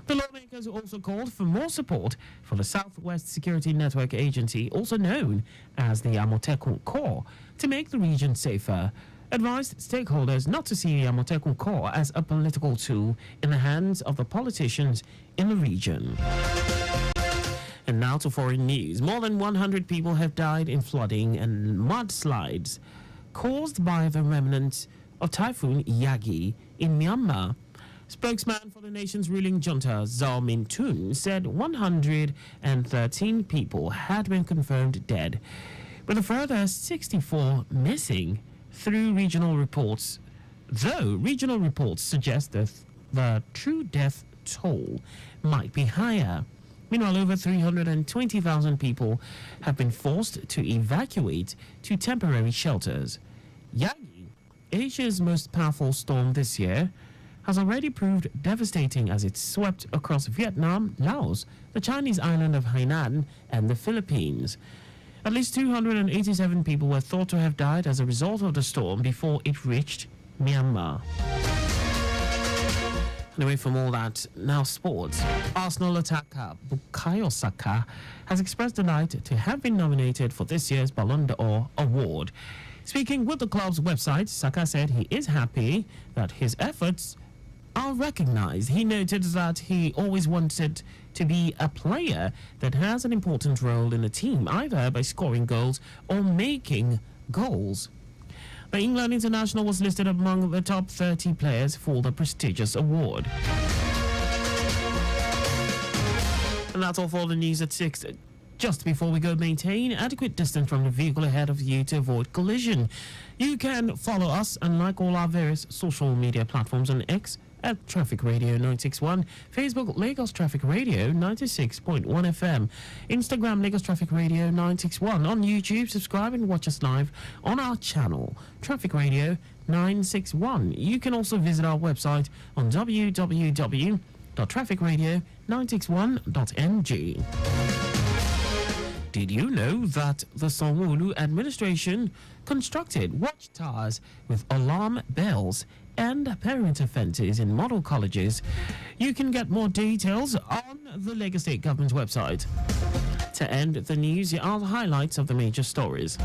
The lawmakers also called for more support for the Southwest Security Network Agency, also known as the Amotekun Corps, to make the region safer. Advised stakeholders not to see the Amotekun Corps as a political tool in the hands of the politicians in the region. And now to foreign news. More than 100 people have died in flooding and mudslides caused by the remnants of Typhoon Yagi in Myanmar. Spokesman for the nation's ruling junta, Zaw Min Tun, said 113 people had been confirmed dead, with a further 64 missing though regional reports suggest that the true death toll might be higher. Meanwhile, over 320,000 people have been forced to evacuate to temporary shelters. Yagi, Asia's most powerful storm this year, has already proved devastating as it swept across Vietnam, Laos, the Chinese island of Hainan, and the Philippines. At least 287 people were thought to have died as a result of the storm before it reached Myanmar. Away from all that, now sports. Arsenal attacker Bukayo Saka has expressed delight to have been nominated for this year's Ballon d'Or award. Speaking with the club's website, Saka said he is happy that his efforts are recognized. He noted that he always wanted to be a player that has an important role in a team, either by scoring goals or making goals. The England international was listed among the top 30 players for the prestigious award. And that's all for the news at 6. Just before we go, maintain adequate distance from the vehicle ahead of you to avoid collision. You can follow us and like all our various social media platforms on X at Traffic Radio 961, Facebook Lagos Traffic Radio 96.1 FM, Instagram Lagos Traffic Radio 961, on YouTube. Subscribe and watch us live on our channel Traffic Radio 961. You can also visit our website on www.trafficradio961.ng. Did you know that the Sanwo-Olu administration constructed watchtowers with alarm bells and perimeter fences in model colleges? You can get more details on the Lagos State Government website. To end the news, here are the highlights of the major stories.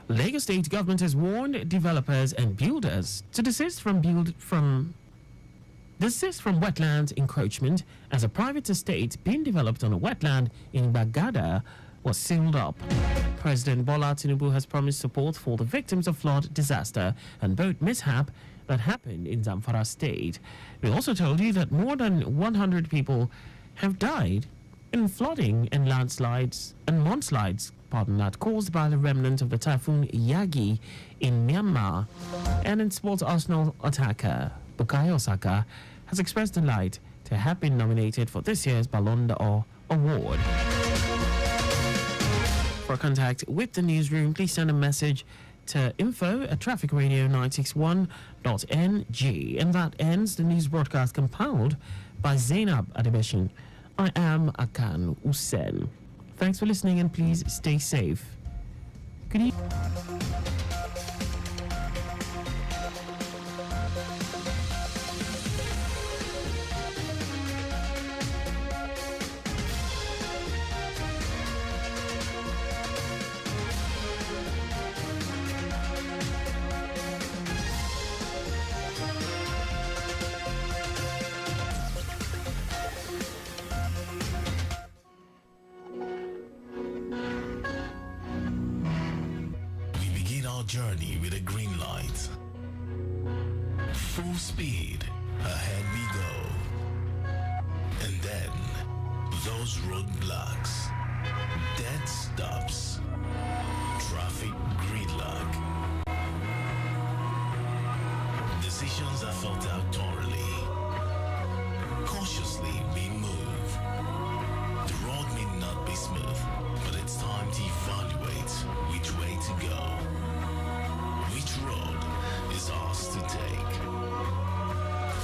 Lagos State government has warned developers and builders to desist from wetland encroachment as a private estate being developed on a wetland in Bagada was sealed up. President Bola Tinubu has promised support for the victims of flood disaster and boat mishap that happened in Zamfara State. We also told you that more than 100 people have died in flooding and landslides and mudslides, caused by the remnant of the typhoon Yagi in Myanmar. And in sports, Arsenal attacker Bukayo Saka has expressed delight to have been nominated for this year's Ballon d'Or award. For contact with the newsroom, please send a message to info@trafficradio961.ng. And that ends the news broadcast compiled by Zainab Adebeshin. I am Akan Usen. Thanks for listening and please stay safe. Good evening. Journey with a green light. Full speed, ahead we go. And then, those roadblocks, dead stops, traffic gridlock. Decisions are thought out thoroughly. Cautiously we move. The road may not be smooth, but it's time to evaluate which way to go. Which road is ours to take?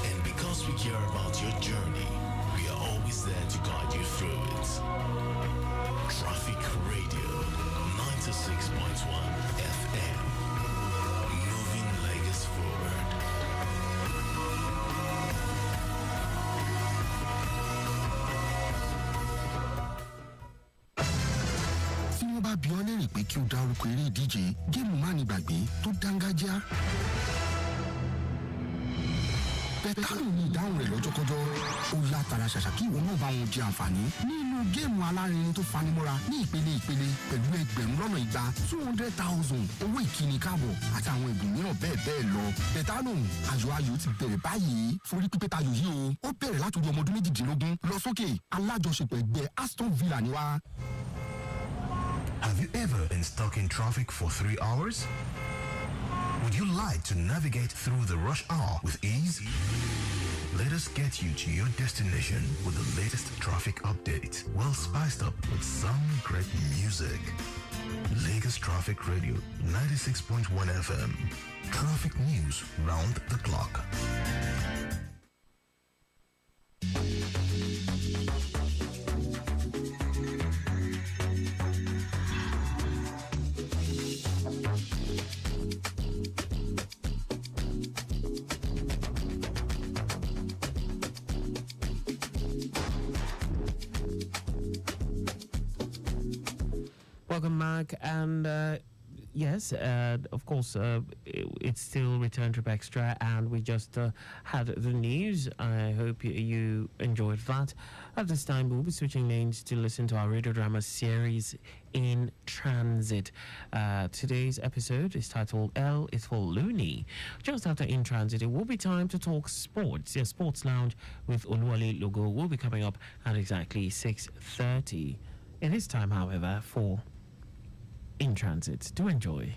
And because we care about your journey, we are always there to guide you through it. Traffic Radio 96.1 FM, moving Lagos forward. Tí wọ́n bá bi ọ́ lérè pé kí o dárúkọ eré ìdíje géèmù mánigbàgbé tó dángájá. Bẹ́tàlù ní ìdáhùn rẹ̀ lọ́jọ́kọ́jọ́. Ó látara ṣàṣà kí ìwọ náà bá wọn jẹ àǹfààní nínú géèmù alárinrin tó fanimọ́ra ní ìpele pẹ̀lú ẹgbẹ̀rún lọ́nà igba 200,000 owó ìkíni káàbọ̀ àti àwọn ẹ̀bùn mìíràn bẹ́ẹ̀ lọ. Bẹ́tàlù ayò ti bẹ̀rẹ̀ báyìí. Forí pípẹ́ tayò yìí o. Ó bẹ̀rẹ̀ látòrí ọmọ ọdún 18 lọ sókè. Alájọṣepọ̀ ẹgbẹ́ Aston Villa ni wá. Have you ever been stuck in traffic for 3 hours? Would you like to navigate through the rush hour with ease? Let us get you to your destination with the latest traffic update, well spiced up with some great music. Lagos Traffic Radio 96.1 FM. Traffic news round the clock. Welcome back, and yes, of course, it's still Return Trip Extra, and we just had the news. I hope you enjoyed that. At this time, we'll be switching lanes to listen to our radio drama series In Transit. Today's episode is titled L is for Looney. Just after In Transit, it will be time to talk sports. Yes, Sports Lounge with Oluwale Logo will be coming up at exactly 6:30. It is time, however, for In Transit. Do enjoy.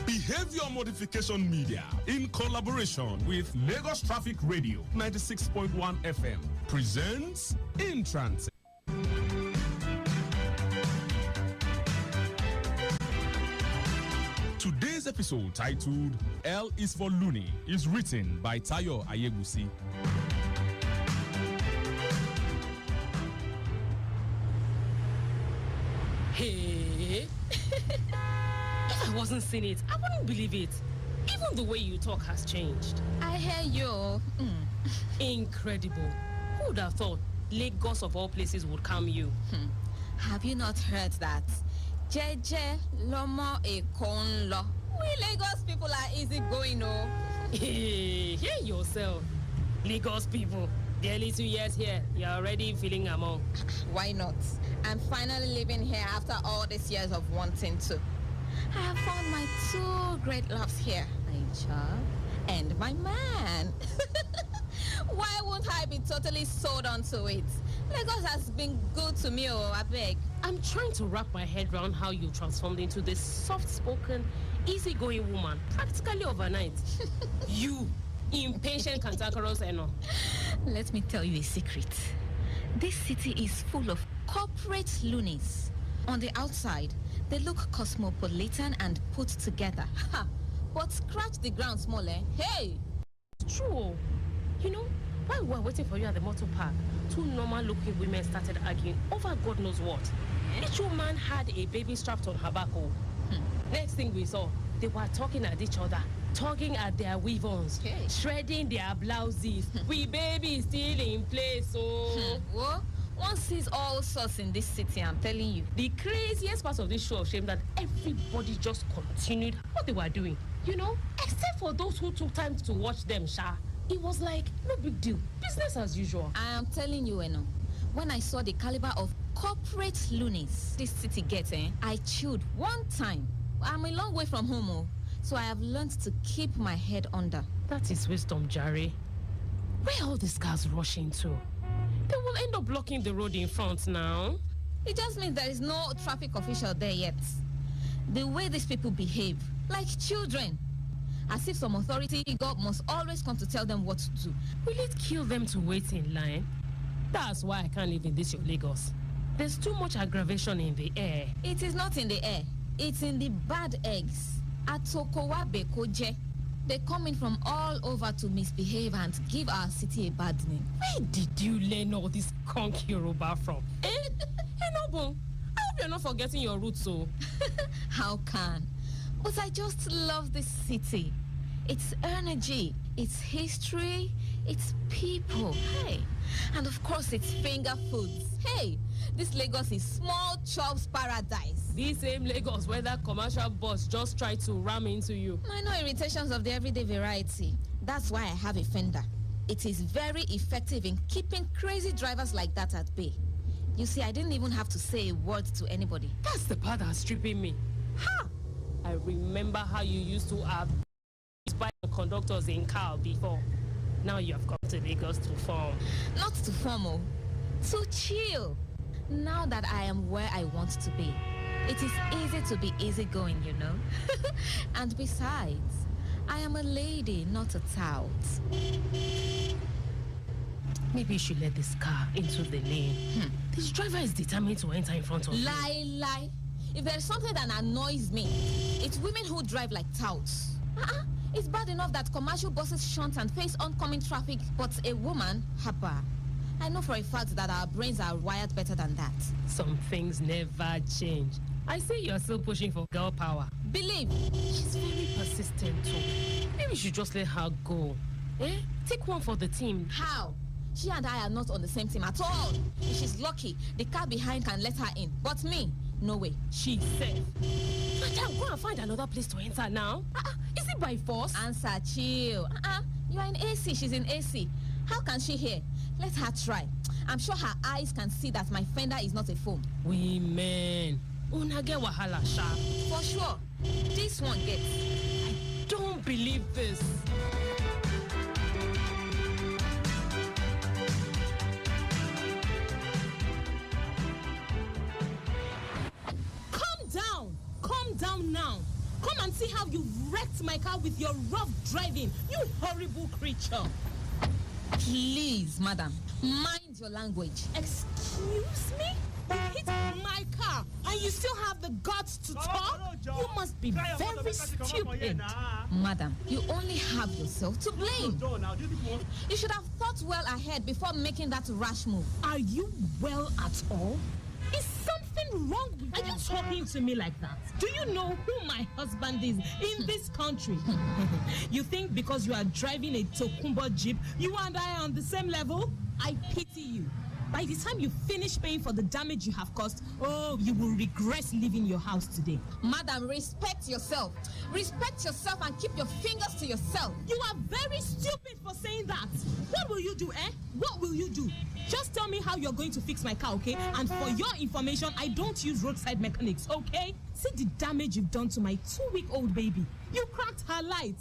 Behavior Modification Media, in collaboration with Lagos Traffic Radio 96.1 FM, presents In Transit. Today's episode, titled L is for Looney, is written by Tayo Ayegusi. Hey. wasn't seeing it, I wouldn't believe it. Even the way you talk has changed. I hear you. Incredible. Who would have thought Lagos of all places would calm you? Have you not heard that? Jeje lomo ekonlo. We Lagos people are easy going, oh. Hey, hear yourself. Lagos people, barely 2 years here, you're already feeling among. Why not? I'm finally living here after all these years of wanting to. I have found my 2 great loves here, my child and my man. Why won't I be totally sold onto it? Lagos has been good to me, oh, I beg. I'm trying to wrap my head around how you transformed into this soft-spoken, easygoing woman practically overnight. You, impatient, cantankerous, and all. Let me tell you a secret. This city is full of corporate loonies. On the outside, they look cosmopolitan and put together. But scratch the ground small, eh? Hey! It's true. You know, while we were waiting for you at the motor park, 2 normal-looking women started arguing over God knows what. Each woman had a baby strapped on her back. Next thing we saw, they were talking at each other, tugging at their weave-ons, shredding their blouses. We baby still in place, so... What? One sees all sorts in this city, I'm telling you. The craziest part of this show of shame that everybody just continued what they were doing, you know? Except for those who took time to watch them, Sha. It was like, no big deal. Business as usual. I am telling you, Eno. When I saw the caliber of corporate loonies this city gets, I chilled one time. I'm a long way from home, oh, so I have learned to keep my head under. That is wisdom, Jare. Where all these cars rushing to? They will end up blocking the road in front now. It just means there is no traffic official there yet. The way these people behave, like children. As if some authority figure must always come to tell them what to do. Will it kill them to wait in line? That's why I can't live in this your Lagos. There's too much aggravation in the air. It is not in the air. It's in the bad eggs. Atokowa Bekoje. They come in from all over to misbehave and give our city a bad name. Where did you learn all this conky Yoruba from? Hey, Nobo, I hope you're not forgetting your roots, so. How can? But I just love this city. Its energy, its history, its people. Hey. And of course, its finger foods. Hey, this Lagos is small chops paradise. This same Lagos where that commercial bus just tried to ram into you. I know irritations of the everyday variety. That's why I have a fender. It is very effective in keeping crazy drivers like that at bay. You see, I didn't even have to say a word to anybody. That's the part that's stripping me. Ha! I remember how you used to have spy conductors in car before. Now you have come to Lagos to form. Not to form, oh. To chill. Now that I am where I want to be, it is easy to be easygoing, you know. And besides, I am a lady, not a tout. Maybe you should let this car into the lane. This driver is determined to enter in front of you. Lie. If there's something that annoys me, it's women who drive like touts. It's bad enough that commercial buses shunt and face oncoming traffic, but a woman, haba. I know for a fact that our brains are wired better than that. Some things never change. I see you're still pushing for girl power. Believe. She's very persistent too. Maybe you should just let her go. Take one for the team. How? She and I are not on the same team at all. If she's lucky, the car behind can let her in. But me, no way. She's safe. Madam, go and find another place to enter now. Is it by force? Answer, chill. You are in AC, she's in AC. How can she hear? Let her try. I'm sure her eyes can see that my fender is not a foam. Women. Una get wahala, sha. For sure. This one gets. I don't believe this. Calm down now. Come and see how you've wrecked my car with your rough driving, you horrible creature. Please, madam, mind your language. Excuse me? You hit my car and you still have the guts to talk? You must be very stupid. Madam, you only have yourself to blame. You should have thought well ahead before making that rash move. Are you well at all? Is something wrong with you? Are you talking to me like that? Do you know who my husband is in this country? You think because you are driving a Tokumbo Jeep, you and I are on the same level? I pity you. By the time you finish paying for the damage you have caused, you will regret leaving your house today. Madam, respect yourself. Respect yourself and keep your fingers to yourself. You are very stupid for saying that. What will you do, What will you do? Just tell me how you're going to fix my car, okay? And for your information, I don't use roadside mechanics, okay? See the damage you've done to my 2-week-old baby. You cracked her light.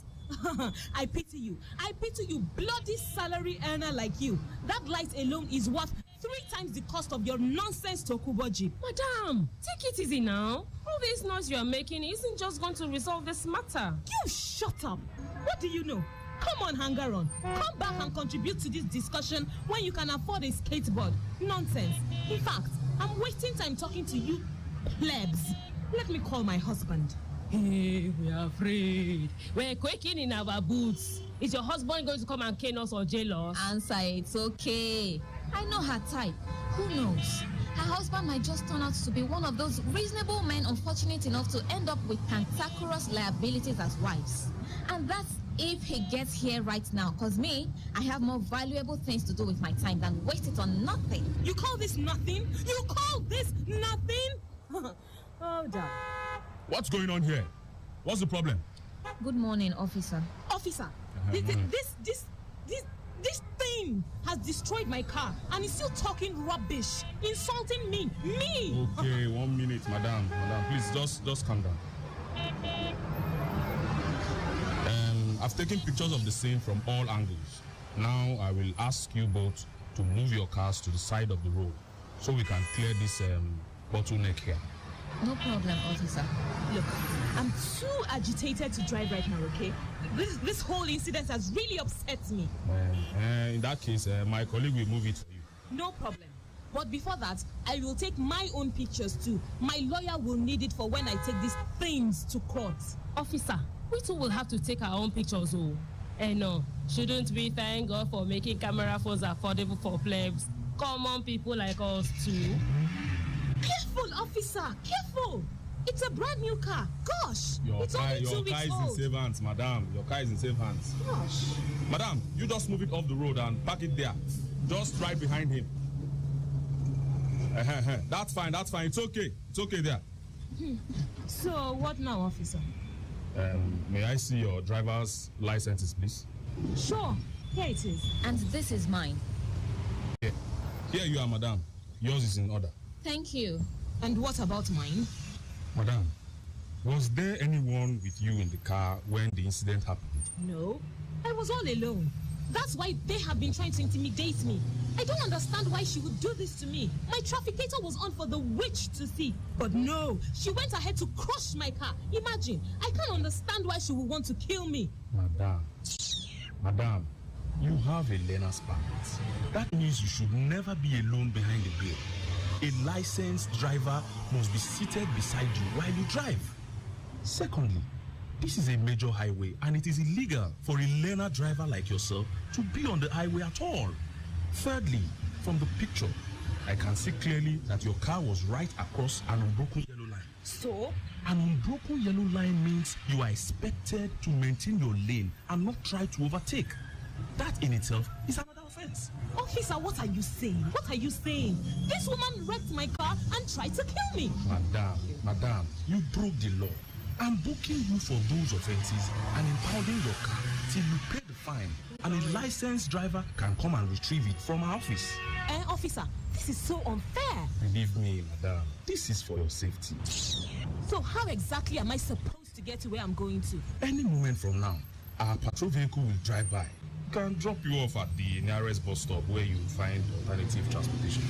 I pity you. I pity you, bloody salary earner like you. That light alone is worth 3 times the cost of your nonsense Tokubo Jeep. Madam, take it easy now. All this noise you are making isn't just going to resolve this matter. You shut up. What do you know? Come on, hanger on. Come back and contribute to this discussion when you can afford a skateboard. Nonsense. In fact, I'm wasting time talking to you plebs. Let me call my husband. Hey, we are afraid. We're quaking in our boots. Is your husband going to come and cane us or jail us? Answer, it's okay. I know her type. Who knows? Her husband might just turn out to be one of those reasonable men unfortunate enough to end up with cantankerous liabilities as wives. And that's if he gets here right now. Because me, I have more valuable things to do with my time than waste it on nothing. You call this nothing? You call this nothing? Oh, damn. What's going on here? What's the problem? Good morning, officer. Officer, this thing has destroyed my car and is still talking rubbish, insulting me. Me! Okay, 1 minute, madam. Madam, please, just calm down. I've taken pictures of the scene from all angles. Now I will ask you both to move your cars to the side of the road so we can clear this bottleneck here. No problem, officer. Look, I'm too agitated to drive right now, okay? This whole incident has really upset me. In that case, my colleague will move it for you. No problem. But before that, I will take my own pictures too. My lawyer will need it for when I take these things to court. Officer, we too will have to take our own pictures, no, shouldn't we thank God for making camera phones affordable for plebs? Common people like us too. Careful, officer! Careful! It's a brand new car. Gosh! It's only 2 weeks car is old. in safe hands, madam. Your car is in safe hands. Gosh. Madam, you just move it off the road and park it there. Just right behind him. That's fine. It's okay. It's okay there. So, what now, officer? May I see your driver's licenses, please? Sure. Here it is. And this is mine. Here you are, madam. Yours is in order. Thank you. And what about mine? Madam, was there anyone with you in the car when the incident happened? No, I was all alone. That's why they have been trying to intimidate me. I don't understand why she would do this to me. My trafficator was on for the witch to see. But no, she went ahead to crush my car. Imagine, I can't understand why she would want to kill me. Madam, you have a learner's permit. That means you should never be alone behind the wheel. A licensed driver must be seated beside you while you drive. Secondly, this is a major highway and it is illegal for a learner driver like yourself to be on the highway at all. Thirdly, from the picture, I can see clearly that your car was right across an unbroken yellow line. So? An unbroken yellow line means you are expected to maintain your lane and not try to overtake. That in itself is another offense. Officer, what are you saying? What are you saying? This woman wrecked my car and tried to kill me. Madam, you broke the law. I'm booking you for those offenses and impounding your car till you pay the fine, and a licensed driver can come and retrieve it from our office. Officer, this is so unfair. Believe me, madam, this is for your safety. So how exactly am I supposed to get to where I'm going to? Any moment from now, our patrol vehicle will drive by. Can drop you off at the nearest bus stop where you find alternative transportation.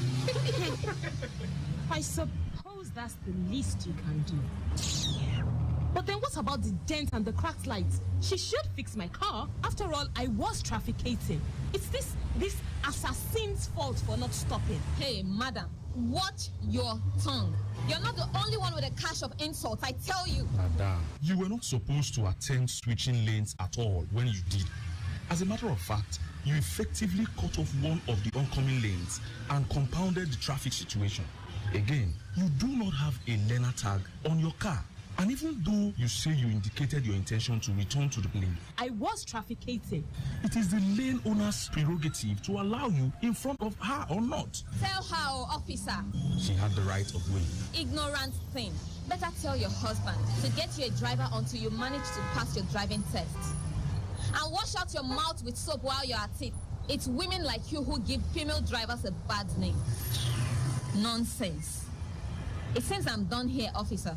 I suppose that's the least you can do. But then what about the dent and the cracked lights? She should fix my car. After all, I was trafficating. It's this assassin's fault for not stopping. Hey, madam, watch your tongue. You're not the only one with a cache of insults, I tell you. Madam, you were not supposed to attempt switching lanes at all when you did. As a matter of fact, you effectively cut off one of the oncoming lanes and compounded the traffic situation. Again, you do not have a learner tag on your car. And even though you say you indicated your intention to return to the lane, I was trafficating. it is the lane owner's prerogative to allow you in front of her or not. Tell her, officer. She had the right of way. Ignorant thing. Better tell your husband to get you a driver until you manage to pass your driving test. And wash out your mouth with soap while you're at it. It's women like you who give female drivers a bad name. Nonsense. It seems I'm done here, officer.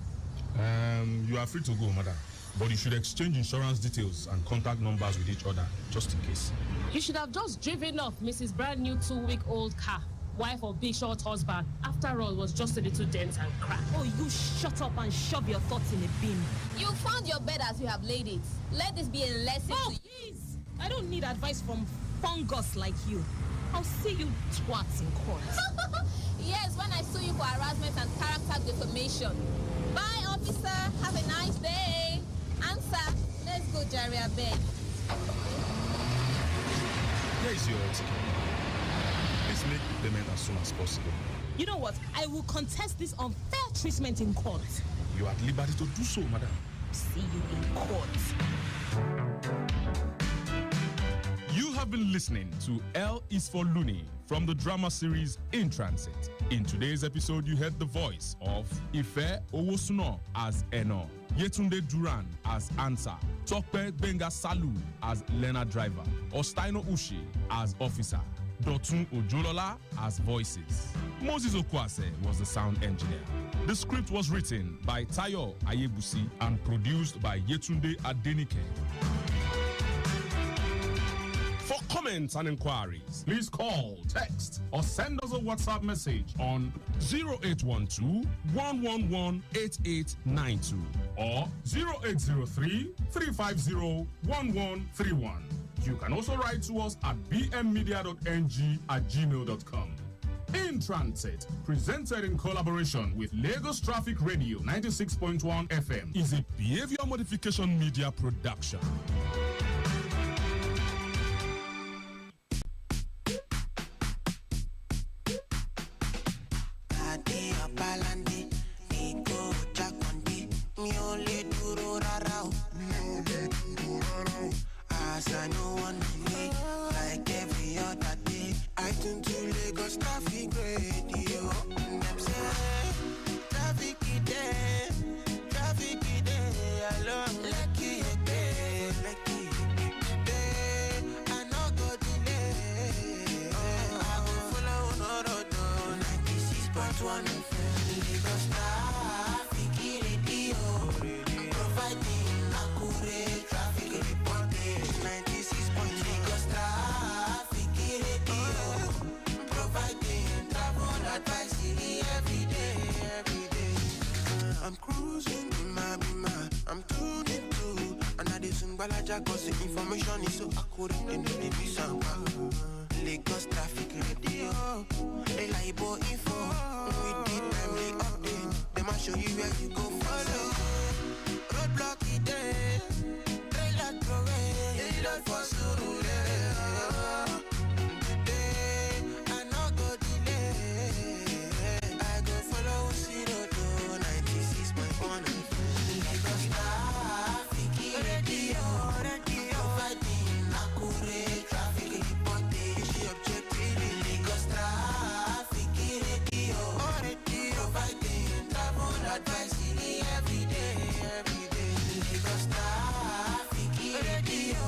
You are free to go, madam. But you should exchange insurance details and contact numbers with each other, just in case. You should have just driven off Mrs. brand new 2-week-old car. Wife of big short husband. After all, was just a little dent and crack. Oh, you shut up and shove your thoughts in a bin. You found your bed as you have laid it. Let this be a lesson to you. Please! I don't need advice from fungus like you. I'll see you twats in court. Yes, when I sue you for harassment and character defamation. Bye, officer. Have a nice day. Answer. Let's go, Jerry, I beg. Here is your ticket. Please make the payment as soon as possible. You know what? I will contest this unfair treatment in court. You are at liberty to do so, madam. See you in court. You have been listening to L is for Looney from the drama series In Transit. In today's episode, you heard the voice of Ife Owosuno as Eno, Yetunde Duran as Ansa, Tokpe Benga Salu as learner driver, Ostaino Ushi as officer, Dotun Ojolola as voices. Moses Okwase was the sound engineer. The script was written by Tayo Ayebusi and produced by Yetunde Adenike. For comments and inquiries, please call, text, or send us a WhatsApp message on 0812-111-8892 or 0803-350-1131. You can also write to us at bmmedia.ng@gmail.com. In Transit, presented in collaboration with Lagos Traffic Radio 96.1 FM, is a behavior modification media production. As I know one day, like every other day, I tune to Lagos Traffic Radio. Them say, traffic is there, I love lucky day, I no go delay. I will follow no road, 96.1 FM. Lagos Traffic Radio, providing accurate traffic reporting. 96.1 Lagos Traffic Radio, providing travel advisory every day. I'm cruising in my Bima, I'm tuning to another Sungbalaja, cause the information is so accurate in the baby sound. Lagos Traffic Radio, reliable info with the timely update. Them I show you where you go follow. Roadblock it there, trailer throwing, load for Surulere. Today I no go delay, I go follow 96.1 Lagos Traffic Radio, providing accurate traffic reporting. The objective is Lagos Traffic Radio, providing travel advisory every day. Lagos Traffic Radio,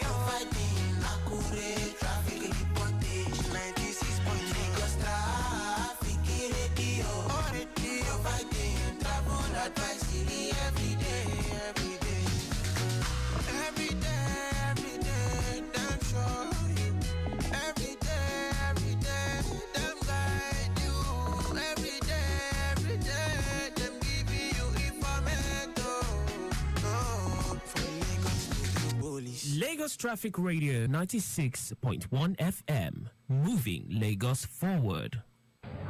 providing accurate traffic reporting. 96.1 Lagos Traffic Radio, providing travel advisory every day. Damn sure you. Every day, them guide you. Every day, them give you information. For Lagos to the police. Lagos Traffic Radio 96.1 FM, moving Lagos forward.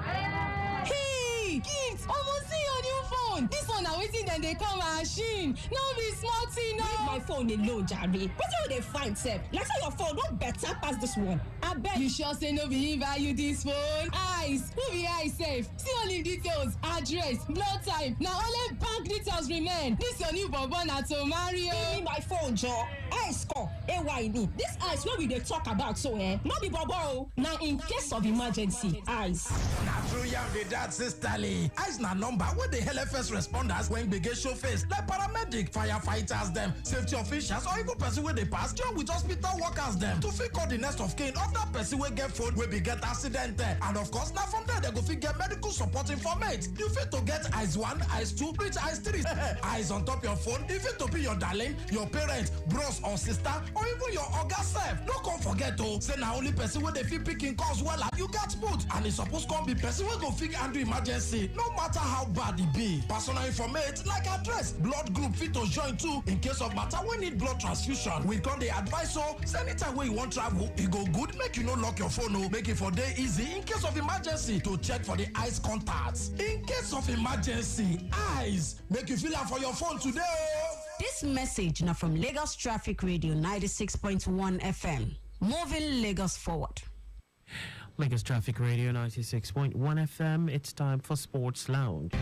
Hey! Gift! Almost see your new phone! phone. This one now waiting then they come machine. No be small thing, no. Leave my phone alone, Jerry. What do they find, sir? Like say your phone don't better pass this one. I bet. You sure say no be him buy you this phone? Eyes. Who be eyes safe? See all the details, address, blood type. Now only bank details remain. This your new bourbon at Mario. Give me my phone, Joe. Ice score. AY need. This ice what we they talk about so not be bobo. Now in case of emergency, ice. Now true yam the dad sister Lee. Ice na number where the hell first responders when they get show face like paramedic, firefighters them, safety officials or even person where they pass join with hospital workers them to fit call the next of kin of that person will get phone will be get accident there. And of course now from there they go fit get medical support informate. You fit to get ice 1, ice 2, reach ice 3. Eyes on top your phone, if it to be your darling, your parents, bros or sister, or even your oga self. No come forget to say now only person where they fit picking calls well you got put and it's supposed to be person where go fit handle emergency no matter how bad it be. Personal informate like address, blood group fit to join too in case of matter we need blood transfusion. We got the advice so anytime where you want travel, it go good make you no lock your phone no make it for day easy in case of emergency to check for the ice contacts. In case of emergency, eyes make you feel out for your phone today. This message now from Lagos Traffic Radio 96.1 FM. Moving Lagos forward. Lagos Traffic Radio 96.1 FM. It's time for Sports Lounge.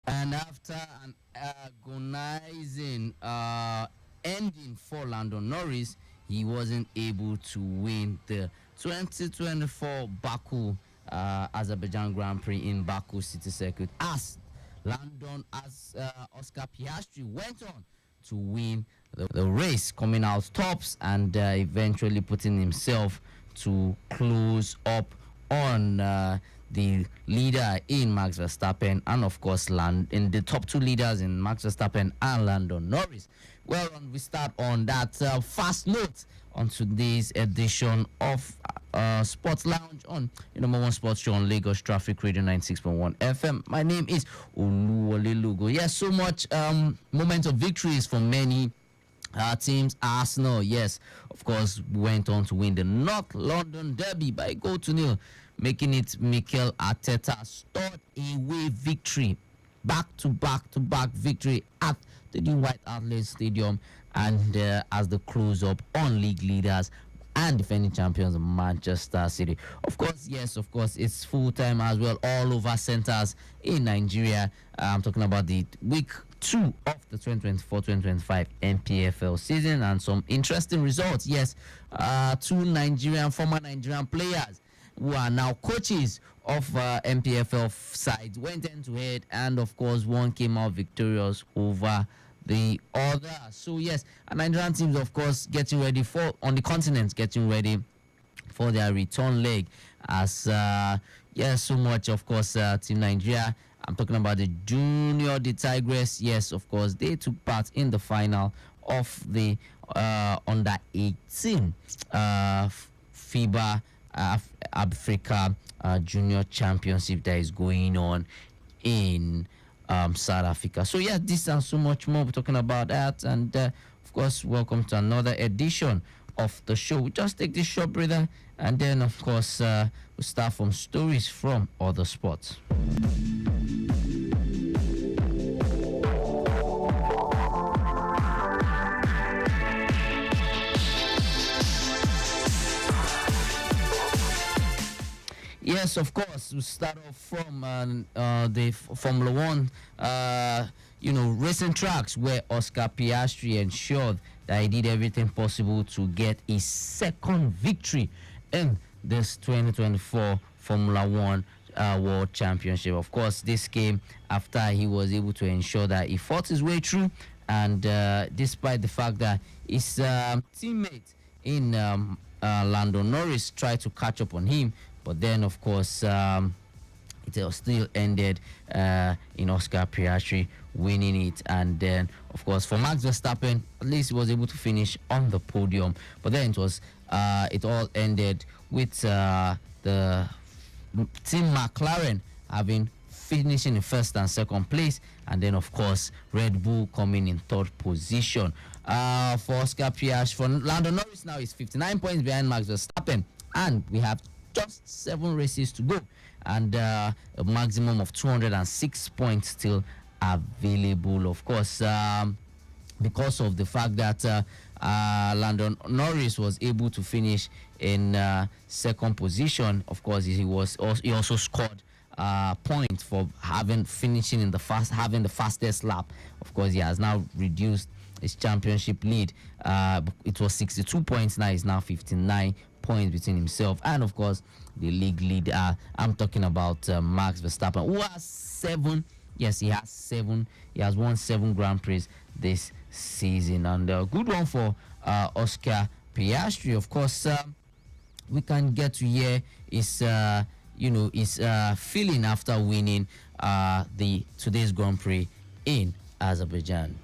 And after an agonizing ending for Lando Norris, he wasn't able to win the 2024 Baku Azerbaijan Grand Prix in Baku City Circuit as Oscar Piastri went on to win the race, coming out tops and eventually putting himself to close up on the leader in Max Verstappen and of course in the top two leaders in Max Verstappen and Lando Norris. Well, we start on that fast note on today's edition of Sports Lounge on your number one sports show on Lagos Traffic Radio 96.1 FM. My name is Oluwole Lugo. Yes, so much moments of victories for many teams. Arsenal, yes, of course, went on to win the North London Derby by a goal to nil, making it Mikel Arteta's third away victory, back-to-back victory at the new White Hart Lane Stadium, and as the close-up on league leaders and defending champions Manchester City. Of course, yes, of course, it's full-time as well all over centers in Nigeria. I'm talking about the week 2 of the 2024-2025 NPFL season and some interesting results. Yes, two former Nigerian players who are now coaches of MPFL sides went head-to-head, and of course one came out victorious over the other. So yes, Nigerian teams of course getting ready for their return leg as yes, so much of course Team Nigeria. I'm talking about the Tigress. Yes, of course they took part in the final of the under 18 FIBA Africa Junior Championship that is going on in South Africa. So yeah, this and so much more. We're talking about that, and of course, welcome to another edition of the show. We just take this short breather, and then of course we'll start from stories from other sports. Yes, of course. We start off from the Formula One, racing tracks where Oscar Piastri ensured that he did everything possible to get his second victory in this 2024 Formula One World Championship. Of course, this came after he was able to ensure that he fought his way through, and despite the fact that his teammate in Lando Norris tried to catch up on him, but then of course it still ended in Oscar Piastri winning it. And then of course for Max Verstappen, at least he was able to finish on the podium, but then it all ended with the team McLaren having finishing in first and second place, and then of course Red Bull coming in third position. For Oscar Piastri, for Lando Norris now is 59 points behind Max Verstappen, and we have just 7 races to go, and a maximum of 206 points still available. Of course, because of the fact that Lando Norris was able to finish in second position, of course he also scored points for having the fastest lap. Of course, he has now reduced his championship lead. It was 62 points, now it's now 59 points between himself and of course the league leader. I'm talking about Max Verstappen, who has 7. Yes, he has 7. He has won 7 Grand Prix this season, and a good one for Oscar Piastri. Of course, we can get to hear his feeling after winning today's Grand Prix in Azerbaijan.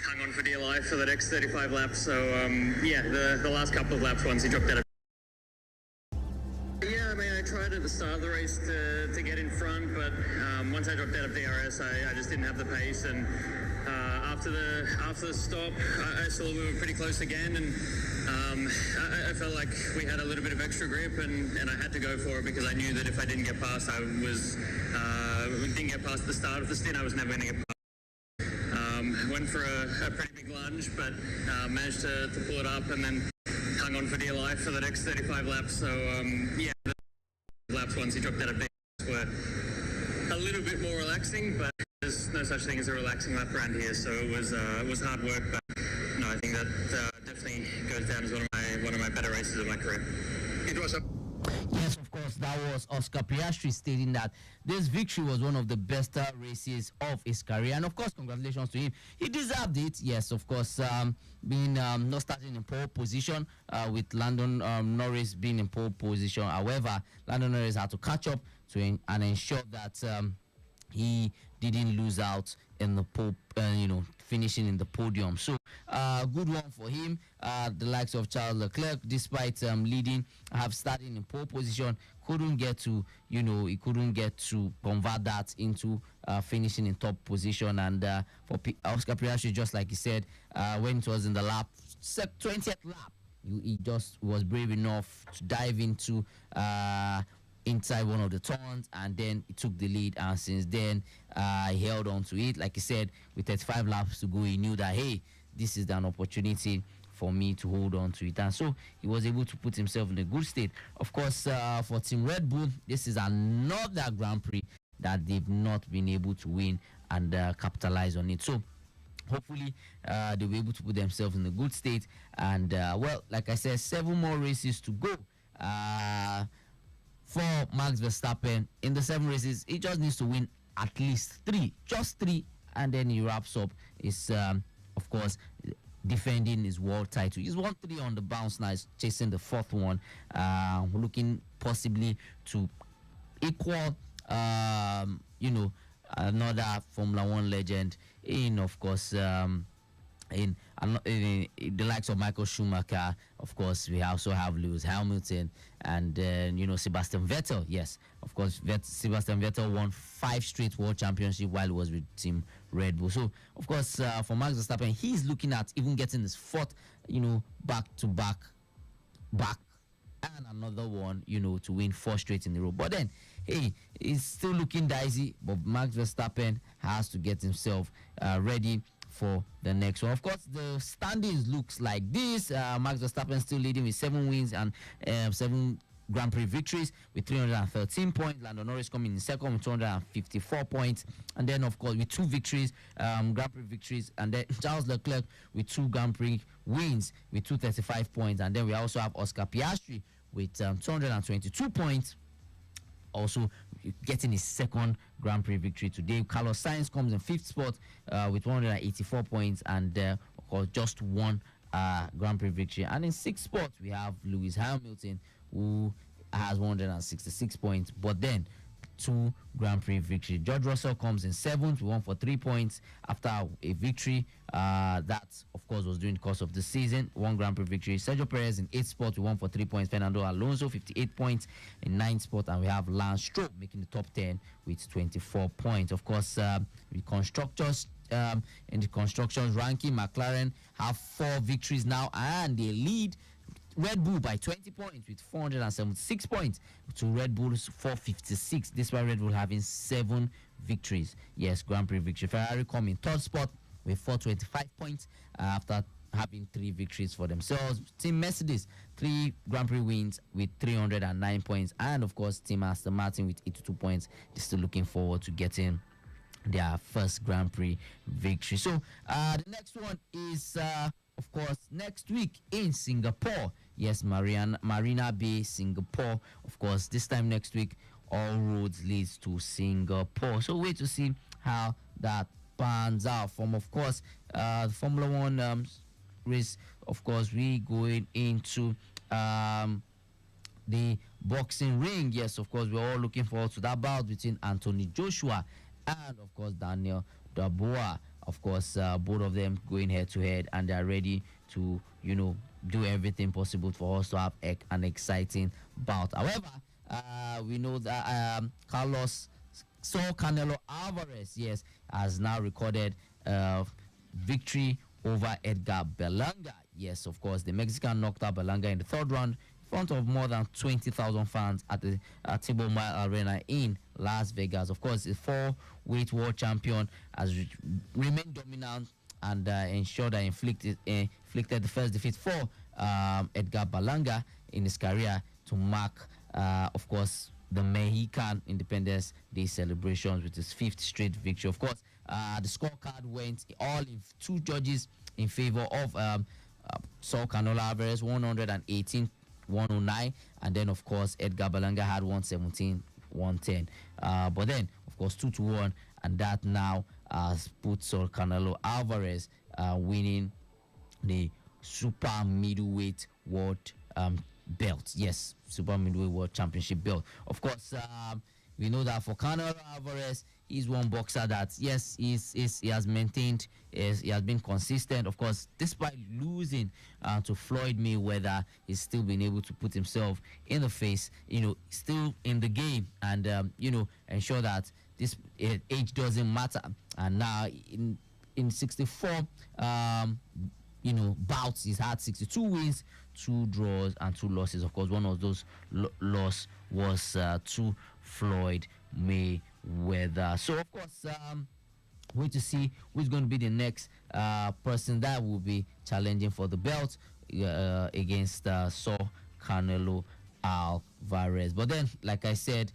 Hung on for dear life for the next 35 laps. So the last couple of laps, once he dropped out of. Yeah, I mean, I tried at the start of the race to get in front, but once I dropped out of DRS, I just didn't have the pace. And after the stop, I saw we were pretty close again, and I felt like we had a little bit of extra grip, and I had to go for it because I knew that if I didn't get past, didn't get past the start of the stint, I was never going to get past. Went for a pretty big lunge, but managed to pull it up, and then hung on for dear life for the next 35 laps. So the laps once he dropped out of DRS were a little bit more relaxing, but there's no such thing as a relaxing lap around here. So it was hard work, but no, I think that definitely goes down as one of my better races of my career. It was a. Yes, of course, that was Oscar Piastri stating that this victory was one of the best races of his career, and of course, congratulations to him. He deserved it. Yes, of course, being not starting in pole position with Lando Norris being in pole position. However, Lando Norris had to catch up to and ensure that he didn't lose out in the pole, finishing in the podium. So, good one for him. The likes of Charles Leclerc, despite leading, have started in pole position, couldn't get to convert that into finishing in top position. And for Oscar Piastri, just like he said, when it was in the 20th lap, he just was brave enough to dive into inside one of the turns, and then he took the lead, and since then he held on to it. Like he said, with 35 laps to go, he knew that, hey, this is an opportunity for me to hold on to it, and so he was able to put himself in a good state. Of course, for Team Red Bull, this is another Grand Prix that they've not been able to win and capitalize on it. So hopefully they'll be able to put themselves in a good state, and like I said, 7 more races to go. For Max Verstappen, in the 7 races, he just needs to win at least 3, just 3, and then he wraps up his, of course, defending his world title. He's won 3 on the bounce now, he's chasing the 4th one, looking possibly to equal, another Formula 1 legend in, of course, in the likes of Michael Schumacher. Of course, we also have Lewis Hamilton and Sebastian Vettel. Yes, of course, Sebastian Vettel won 5 straight world championships while he was with Team Red Bull. So, of course, for Max Verstappen, he's looking at even getting his 4th, back and another one, to win 4 straight in a row. But then, hey, it's still looking dicey, but Max Verstappen has to get himself ready for the next one. Of course, the standings looks like this. Max Verstappen still leading with 7 wins and 7 Grand Prix victories with 313 points. Lando Norris coming in second with 254 points. And then, of course, with 2 victories, Grand Prix victories. And then Charles Leclerc with 2 Grand Prix wins with 235 points. And then we also have Oscar Piastri with 222 points. Also getting his 2nd Grand Prix victory today. Carlos Sainz comes in 5th spot with 184 points, and of course just 1 Grand Prix victory. And in sixth spot, we have Lewis Hamilton, who has 166 points. But then, 2 Grand Prix victory. George Russell comes in 7th. We won for 3 points after a victory. That, of course, was during the course of the season. 1 Grand Prix victory. Sergio Perez in 8th spot. We won for 3 points. Fernando Alonso, 58 points in 9th spot. And we have Lance Stroll making the top 10 with 24 points. Of course, the constructors in the constructors ranking, McLaren have 4 victories now, and they lead Red Bull by 20 points with 476 points to Red Bull's 456. This one Red Bull having 7 victories. Yes, Grand Prix victory. Ferrari come in 3rd spot with 425 points after having 3 victories for themselves. Team Mercedes, 3 Grand Prix wins with 309 points. And of course, Team Aston Martin with 82 points. They're still looking forward to getting their first Grand Prix victory. So the next one is of course next week in Singapore. Yes, Marina Bay, Singapore. Of course, this time next week, all roads leads to Singapore. So wait to see how that pans out. From of course Formula One race. Of course, we going into the boxing ring. Yes, of course, we're all looking forward to that bout between Anthony Joshua and of course Daniel Dubois. Of course, both of them going head to head, and they're ready to, you know, do everything possible for us to have an exciting bout. However, we know that Canelo Alvarez, yes, has now recorded victory over Edgar Berlanga. Yes, of course, the Mexican knocked out Berlanga in the 3rd round in front of more than 20,000 fans at the T-Mobile Arena in Las Vegas. Of course, the 4-weight world champion has remained dominant and ensured that inflicted the first defeat for Edgar Berlanga in his career to mark, of course, the Mexican Independence Day celebrations with his 5th straight victory. Of course, the scorecard went all in 2 judges in favor of Saul Canelo Alvarez, 118-109, and then of course Edgar Berlanga had 117-110. But then of course 2-1, and that now put Saul Canelo Alvarez winning the super middleweight world belt. Yes, super middleweight world championship belt. Of course, we know that for Canelo Alvarez, he's one boxer that, yes, he has maintained, he has been consistent. Of course, despite losing to Floyd Mayweather, he's still been able to put himself in the face, you know, still in the game, and you know, ensure that this age doesn't matter. And now in 64 you know, bouts, he's had 62 wins, 2 draws and 2 losses. Of course, one of those loss was to Floyd Mayweather. So of course, wait to see who's going to be the next person that will be challenging for the belt against Saul Canelo Alvarez. But then, like I said,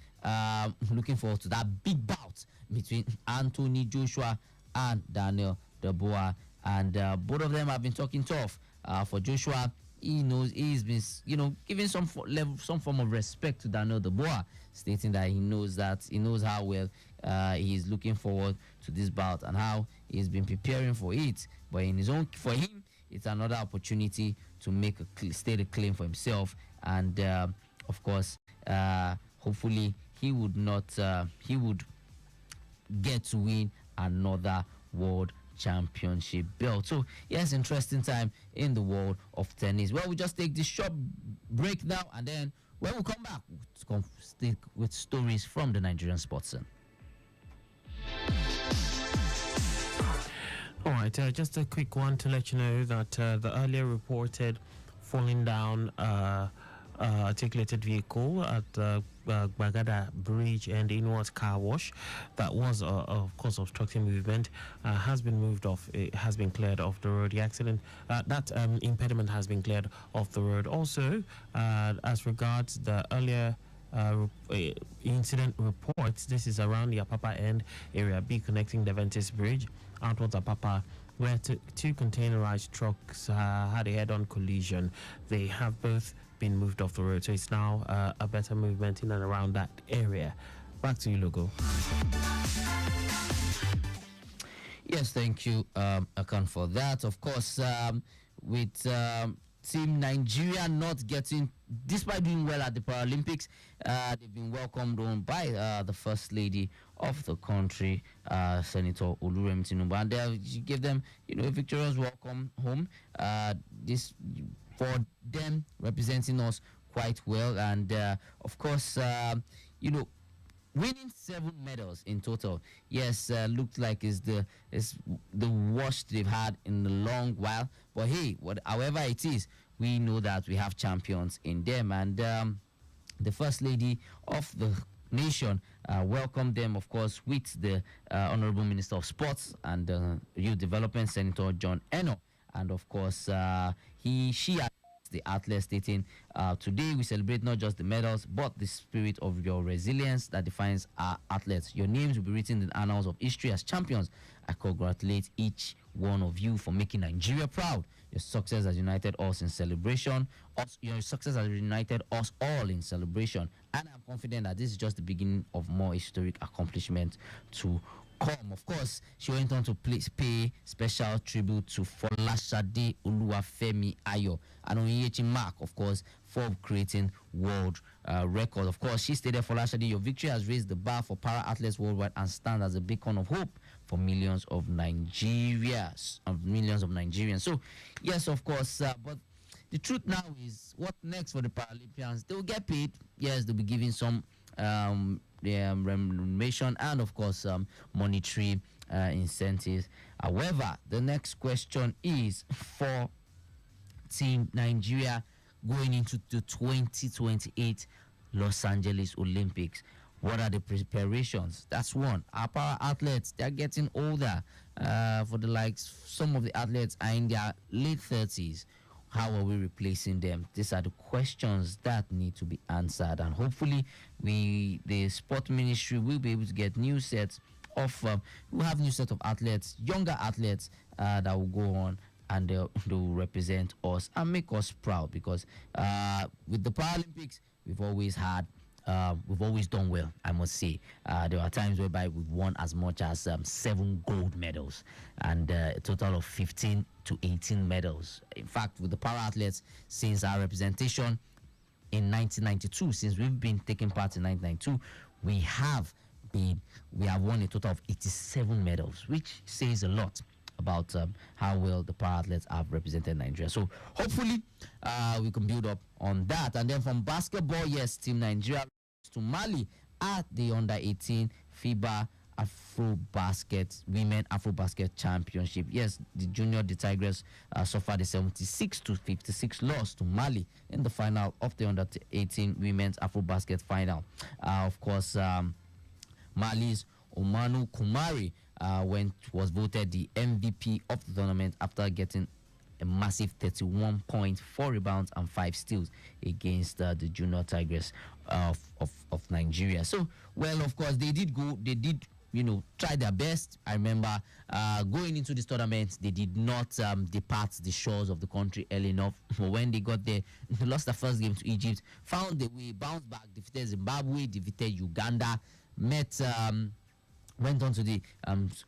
looking forward to that big bout between Anthony Joshua and Daniel Dubois. And both of them have been talking tough. For Joshua, he knows he's been, you know, giving some form of respect to Daniel Dubois, stating that he knows how well he's looking forward to this bout and how he's been preparing for it. But for him, it's another opportunity to make state a claim for himself, and of course, hopefully he would get to win another world championship belt. So yes, interesting time in the world of tennis. Well, we just take this short break now, and then when we come back, we'll stick with stories from the Nigerian sports scene. All right, just a quick one to let you know that the earlier reported falling down articulated vehicle at Bagada Bridge and inwards car wash that was of course obstructing movement has been moved off. It has been cleared off the road. The accident, that impediment has been cleared off the road. Also, as regards the earlier incident reports, this is around the Apapa end area B connecting the Ventis Bridge outwards Apapa, where 2 containerized trucks had a head-on collision. They have both been moved off the road, so it's now a better movement in and around that area. Back to you, Logo. Yes, thank you, Akan, for that. Of course, with Team Nigeria not getting, despite doing well at the Paralympics, they've been welcomed on by the First Lady of the country, Senator Oluremi Tinubu, and she gave them, a victorious welcome home. This for them representing us quite well, and of course, winning 7 medals in total. Yes, looked like it's the worst they've had in a long while. But hey, however it is, we know that we have champions in them, and the First Lady of the nation welcomed them, of course, with the Honorable Minister of Sports and Youth Development, Senator John Eno, and of course, she. The athlete stating, today we celebrate not just the medals but the spirit of your resilience that defines our athletes. Your names will be written in the annals of history as champions. I congratulate each one of you for making Nigeria proud. Your success has united us in celebration. Your success has united us all in celebration, and I'm confident that this is just the beginning of more historic accomplishments to come. Of course, she went on to pay special tribute to Folashade Oluwafemi Ayo and Onyechi Mark, of course, for creating world record. Of course, she stated, Folashade, your victory has raised the bar for para athletes worldwide and stands as a beacon of hope for millions of Nigerians. So, yes, of course, but the truth now is, what next for the Paralympians? They will get paid. Yes, they'll be giving some remuneration and, of course, monetary incentives. However, the next question is for Team Nigeria going into the 2028 Los Angeles Olympics. What are the preparations? That's one. Our para athletes, they're getting older. For the likes, some of the athletes are in their late 30s. How are we replacing them? These are the questions that need to be answered, and hopefully the sport ministry will be able to get new sets of we'll have new set of athletes, younger athletes that will go on and they'll represent us and make us proud, because with the Paralympics we've always done well, I must say. There are times whereby we've won as much as 7 gold medals and a total of 15 to 18 medals. In fact, with the para athletes, since our representation in 1992, since we've been taking part in 1992, we have won a total of 87 medals, which says a lot about how well the para athletes have represented Nigeria. So hopefully we can build up on that. And then from basketball, yes, Team Nigeria to Mali at the under-18 FIBA Women Afro-Basket Championship. Yes, the Tigress suffered a 76-56 loss to Mali in the final of the under-18 Women's Afro-Basket final. Of course, Mali's Omanu Kumari was voted the MVP of the tournament after getting a massive 31 points, 4 rebounds, and 5 steals against the Junior Tigress of Nigeria. So, well, of course, they did try their best. I remember going into this tournament, they did not depart the shores of the country early enough. But when they got there, they lost the first game to Egypt, found the way, bounced back, defeated Zimbabwe, defeated Uganda, went on to the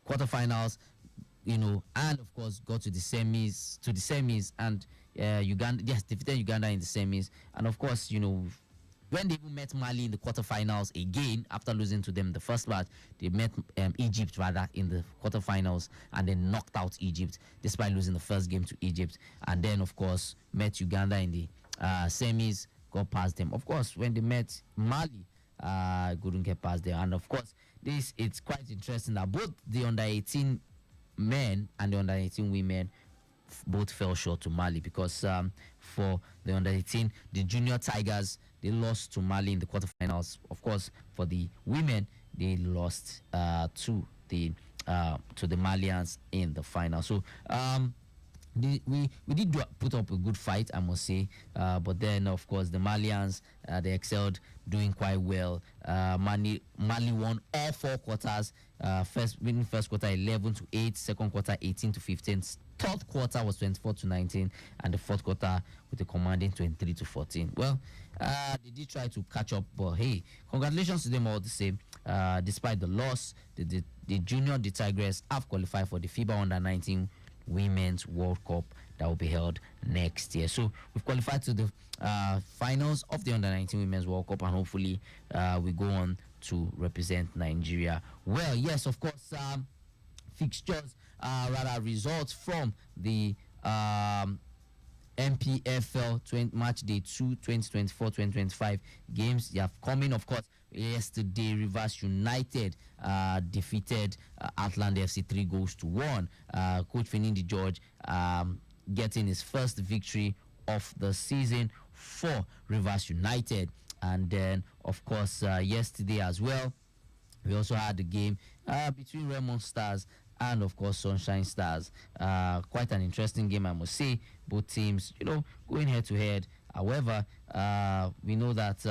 quarterfinals, and of course got to the semis, and Uganda, yes, defeated Uganda in the semis, and of course, when they even met Mali in the quarterfinals again after losing to them the first match, they met Egypt rather in the quarterfinals and then knocked out Egypt despite losing the first game to Egypt, and then of course met Uganda in the semis, got past them. Of course, when they met Mali, couldn't get past them, and of course it's quite interesting that both the under-18 men and the under-18 women both fell short to Mali, because for the under-18, the Junior Tigers, they lost to Mali in the quarterfinals. Of course, for the women, they lost to the Malians in the final. So we did put up a good fight, I must say, but then of course the Malians, they excelled, doing quite well. Mali won all 4 quarters. Winning first quarter 11-8, second quarter 18-15, third quarter was 24-19, and the fourth quarter with a commanding 23-14. Well, they did try to catch up, but hey, congratulations to them all the same. Despite the loss, the Tigress have qualified for the FIBA Under-19 Women's World Cup that will be held next year. So we've qualified to the finals of the Under-19 Women's World Cup, and hopefully we go on to represent Nigeria. Well, yes, of course, fixtures, results from the MPFL match day 2 2024-2025 games. They have come in, of course. Yesterday, Rivers United defeated Atlanta FC 3-1. Coach Finindi George getting his first victory of the season for Rivers United. And then, of course, yesterday as well, we also had the game between Raymond Stars and, of course, Sunshine Stars. Quite an interesting game, I must say. Both teams, going head-to-head. However, we know that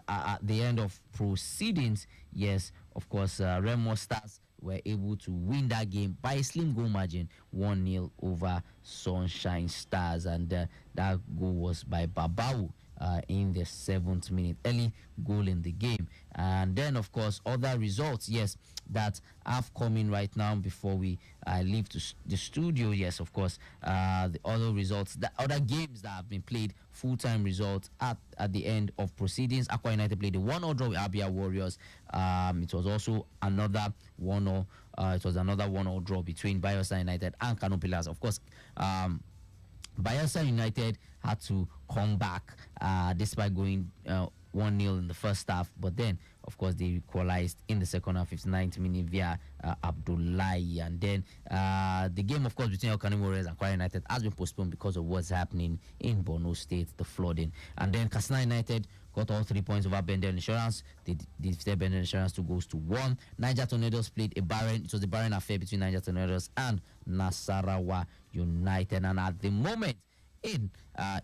at the end of proceedings, yes, of course, Raymond Stars were able to win that game by a slim goal margin, 1-0 over Sunshine Stars. And that goal was by Babau in the 7th minute, early goal in the game. And then, of course, other results, yes, that have come in right now before we leave the studio. Yes, of course, the other results, the other games that have been played, full-time results at the end of proceedings. Aqua United played a 1-0 draw with Abia Warriors. It was also another 1-0. It was another 1-0 draw between Bayelsa United and Kano Pillars. Of course, Bayelsa United had to come back despite going 1-0 in the first half, but then, of course, they equalized in the second half, 59th minute via Abdullahi. And then the game, of course, between Akan Warriors and Kwara United has been postponed because of what's happening in Borno State, the flooding. And then Katsina United got all 3 points over Bendel Insurance. They defeated Bendel Insurance 2-1. Niger Tornadoes played it was a barren affair between Niger Tornadoes and Nasarawa United. And at the moment, in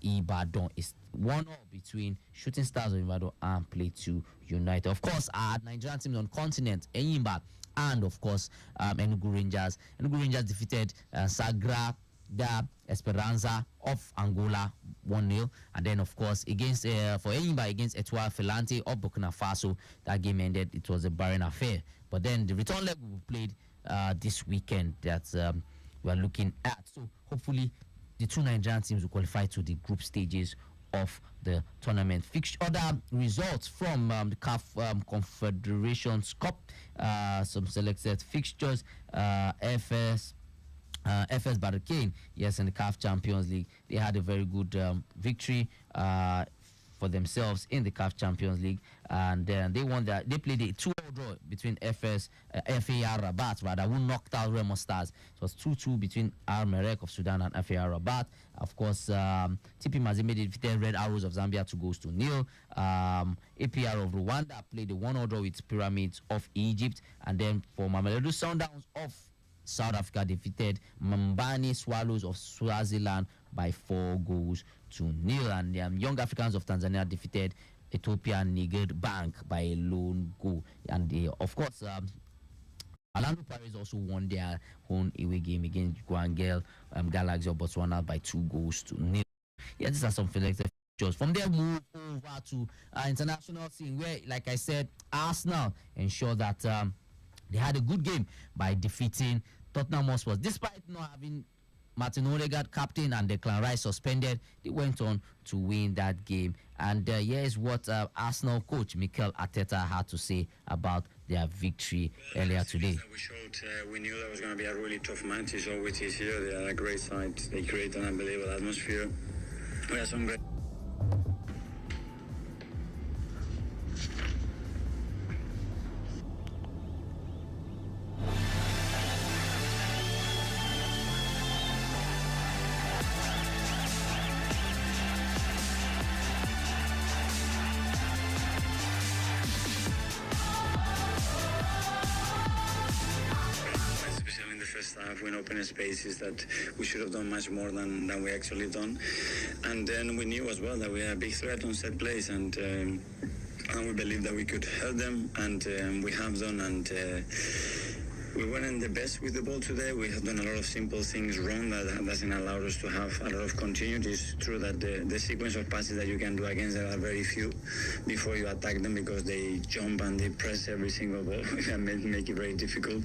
Ibadan, is 1-0 between Shooting Stars of Ibadan and Plateau United. Of course, our Nigerian teams on continent, Enyimba and, of course, Enugu Rangers. Enugu Rangers defeated Sagra da Esperanza of Angola 1-0. And then, of course, against for Enyimba against Etoile Filante of Burkina Faso, that game ended. It was a barren affair. But then the return leg will be played this weekend that we are looking at. So hopefully the two Nigerian teams will qualify to the group stages of the tournament. Other results from the CAF Confederations Cup, some selected fixtures. FS Barricade, yes, in the CAF Champions League, they had a very good victory for themselves in the CAF Champions League, and then they won that. They played a 2-0 draw between FAR Rabat, who knocked out Remo Stars. It was 2-2 between Al Merrek of Sudan and FAR Rabat. Of course, TP Mazembe defeated Red Arrows of Zambia 2-0. APR of Rwanda played a 1-0 draw with Pyramids of Egypt, and then for Mamelodi Sundowns of South Africa defeated Mbani Swallows of Swaziland by 4-0. And Young Africans of Tanzania defeated Ethiopia Niger Bank by a lone goal. And of course, Orlando Pirates also won their own away game against Guangel Galaxy of Botswana by 2-0. Yeah, these are some selected features. From there, move over to international scene where, like I said, Arsenal ensured that they had a good game by defeating Tottenham Hotspur. Despite not having Martin Odegaard captain and Declan Rice suspended, they went on to win that game. And here's what Arsenal coach Mikel Arteta had to say about their victory earlier today. We knew that was going to be a really tough match. It's always easier. They are a great side. They create an unbelievable atmosphere. We have some great... when open spaces that we should have done much more than we actually done. And then we knew as well that we had a big threat on set plays, and we believed that we could help them, and we have done. And We weren't the best with the ball today. We have done a lot of simple things wrong that doesn't allow us to have a lot of continuity. It's true that the sequence of passes that you can do against them are very few before you attack them because they jump and they press every single ball and make it very difficult.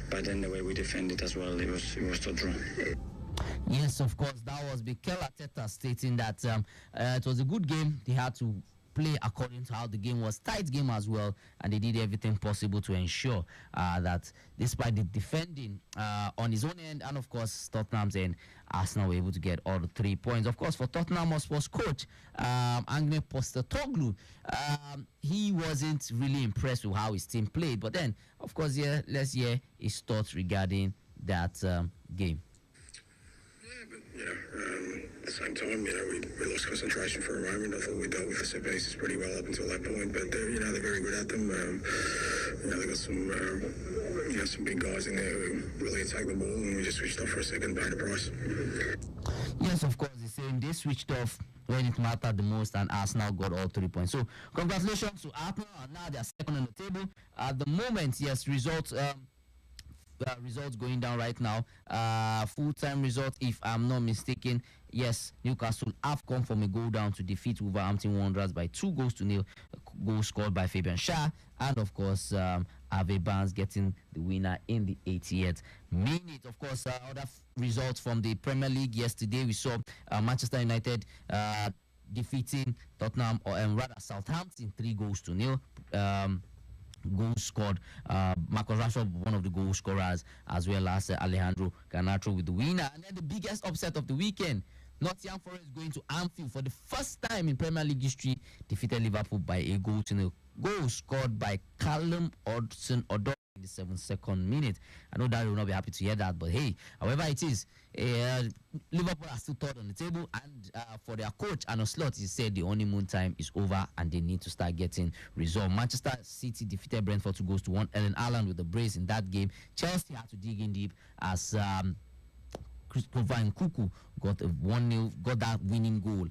But then the way we defend it as well, it was totally wrong. Yes, of course, that was Mikel Arteta stating that it was a good game. They had to play according to how the game was. Tight game as well, and they did everything possible to ensure that despite the defending on his own end and of course Tottenham's end, Arsenal were able to get all the 3 points. Of course, for Tottenham Hotspur's coach, Ange Postecoglou, he wasn't really impressed with how his team played. But then, of course, let's hear his thoughts regarding that game. At the same time, we lost concentration for a moment. I thought we dealt with the set pieces pretty well up until that point, but they're very good at them. They've got some big guys in there who really attack the ball, and we just switched off for a second, paid the price. Yes, of course, he's saying they switched off when it mattered the most, and Arsenal got all 3 points. So, congratulations to Arsenal, and now they are second on the table. At the moment, yes, results going down right now. Full-time results, if I'm not mistaken. Yes, Newcastle have come from a goal down to defeat Wolverhampton Wanderers by 2-0. Goal scored by Fabian Schär, and of course, Harvey Barnes getting the winner in the 80th minute. Of course, other results from the Premier League yesterday, we saw Manchester United defeating Tottenham, or rather Southampton, 3-0. Goals scored. Marcus Rashford, one of the goal scorers, as well as Alejandro Garnacho with the winner. And then the biggest upset of the weekend, Nottingham Forest going to Anfield for the first time in Premier League history, defeated Liverpool by 1-0. Goal scored by Callum Hudson-Odoi in the 72nd minute. I know that you will not be happy to hear that, but hey, however it is, Liverpool are still third on the table, and for their coach Arne Slot, he said the honeymoon time is over and they need to start getting results. Manchester City defeated Brentford 2-1. Erling Haaland with the brace in that game. Chelsea had to dig in deep as Christopher Nkunku got got that winning goal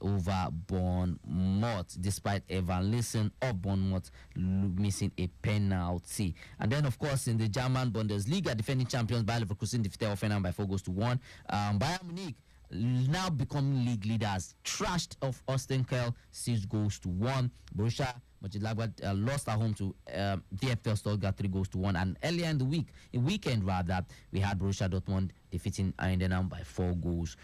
over Bournemouth, despite Evan Listen of Bournemouth missing a penalty. And then, of course, in the German Bundesliga, defending champions Bayer Leverkusen defeated Hoffenheim by 4-1. Bayern Munich now becoming league leaders, trashed of Austin Kell 6-1. Borussia Mönchengladbach lost at home to VfL Stuttgart 3-1. And earlier in the weekend, we had Borussia Dortmund defeating Eindhoven by 4-1.